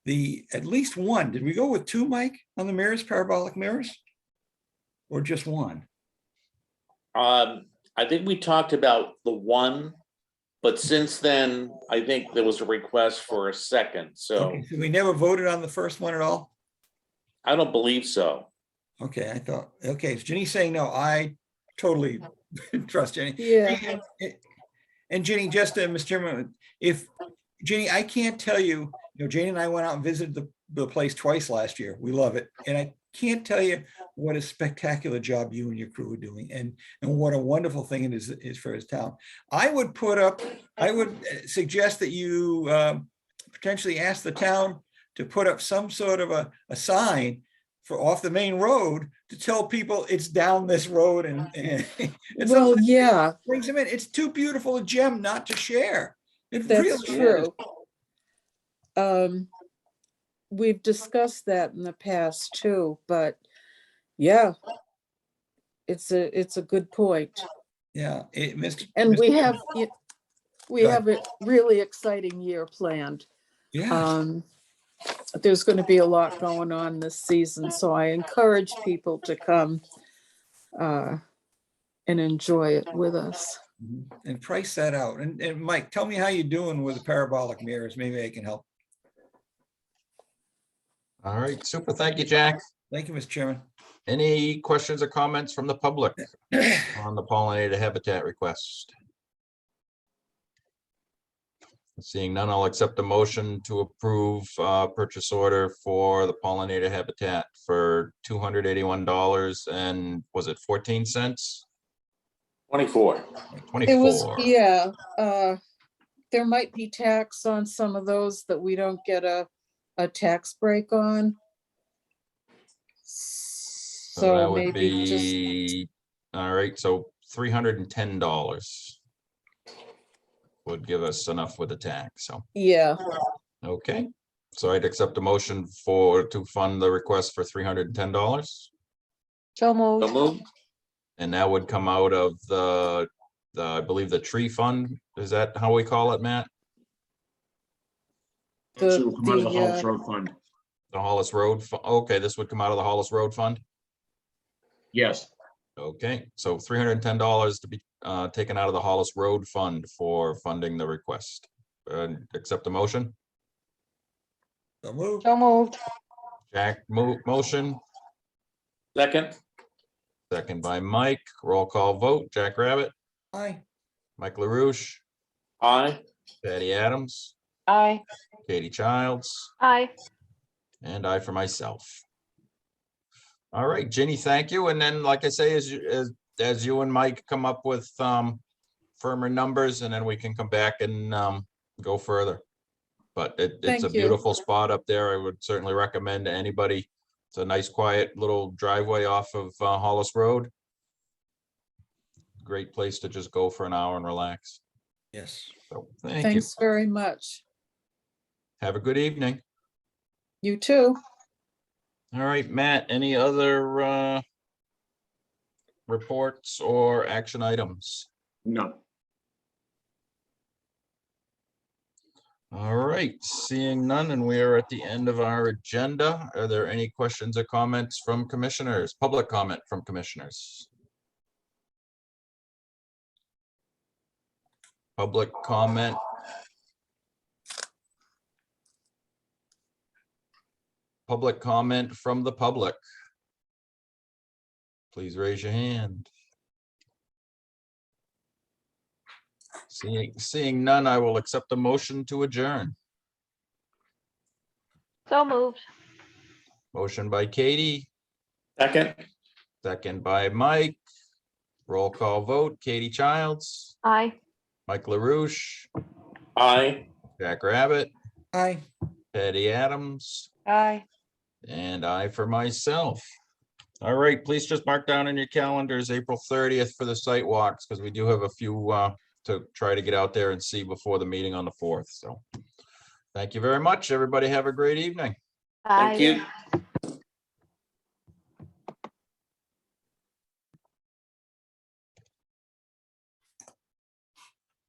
at least one. Did we go with 2, Mike, on the mirrors, parabolic mirrors? Or just 1? I think we talked about the 1, but since then, I think there was a request for a second. So Okay, so we never voted on the first one at all? I don't believe so. Okay, I thought, okay, so Ginny's saying no. I totally trust Jenny. Yeah. And Jenny, just Mr. Chairman, if Jenny, I can't tell you, Jane and I went out and visited the place twice last year. We love it. And I can't tell you what a spectacular job you and your crew are doing, and what a wonderful thing it is for his town. I would suggest that you potentially ask the town to put up some sort of a sign for off the main road to tell people it's down this road, and Well, yeah, brings them in. It's too beautiful a gem not to share. It that's really true. is. We've discussed that in the past too, but yeah, it's a good point. Yeah, And we have, we Good. have a really exciting year planned. Yeah, There's going to be a lot going on this season, so I encourage people to come and enjoy it with us. and price that out. And Mike, tell me how you're doing with the parabolic mirrors. Maybe I can help. All right, super. Thank you, Jack. Thank you, Mr. Chairman. Any questions or comments from the public on the pollinator habitat request? Seeing none, I'll accept a motion to approve purchase order for the pollinator habitat for $281 and was it 14 cents? 24. It was, 24. yeah, there might be tax on some of those that we don't get a tax break on. So that So would maybe just, be, all right, so $310 would give us enough with the tax, so, yeah, okay. So I'd accept a motion to fund the request for $310. So moved. So moved. And that would come out of the, I believe the tree fund, is that how we call it, Matt? Actually, will come out of the the, Hollis Road Fund. The Hollis Road, okay, this would come out of the Hollis Road Fund? Yes, Okay, so $310 to be taken out of the Hollis Road Fund for funding the request. Accept the motion? So move. So moved. Jack, motion, Second. second by Mike, roll call vote, Jack Rabbit, Aye. Mike LaRouche, Aye. Patty Adams, Aye. Katie Childs, Aye. and I for myself. All right, Ginny, thank you. And then, like I say, as you and Mike come up with firmer numbers, and then we can come back and go further. But it's Thank a you. beautiful spot up there. I would certainly recommend to anybody. It's a nice, quiet little driveway off of Hollis Road. Great place to just go for an hour and relax. Yes. So thank you. thanks very much. Have a good evening. You too. All right, Matt, any other reports or action items? no. All right, seeing none, and we are at the end of our agenda. Are there any questions or comments from commissioners? Public comment from commissioners? Public comment? Public comment from the public? Please raise your hand. Seeing none, I will accept a motion to adjourn. So moved. Motion by Katie, Second. second by Mike. Roll call vote, Katie Childs, Aye. Mike LaRouche, Aye. Jack Rabbit, Aye. Patty Adams, Aye. and I for myself. All right, please just mark down in your calendars, April 30th for the site walks, because we do have a few to try to get out there and see before the meeting on the 4th. So thank you very much. Everybody have a great evening. Aye. Thank you.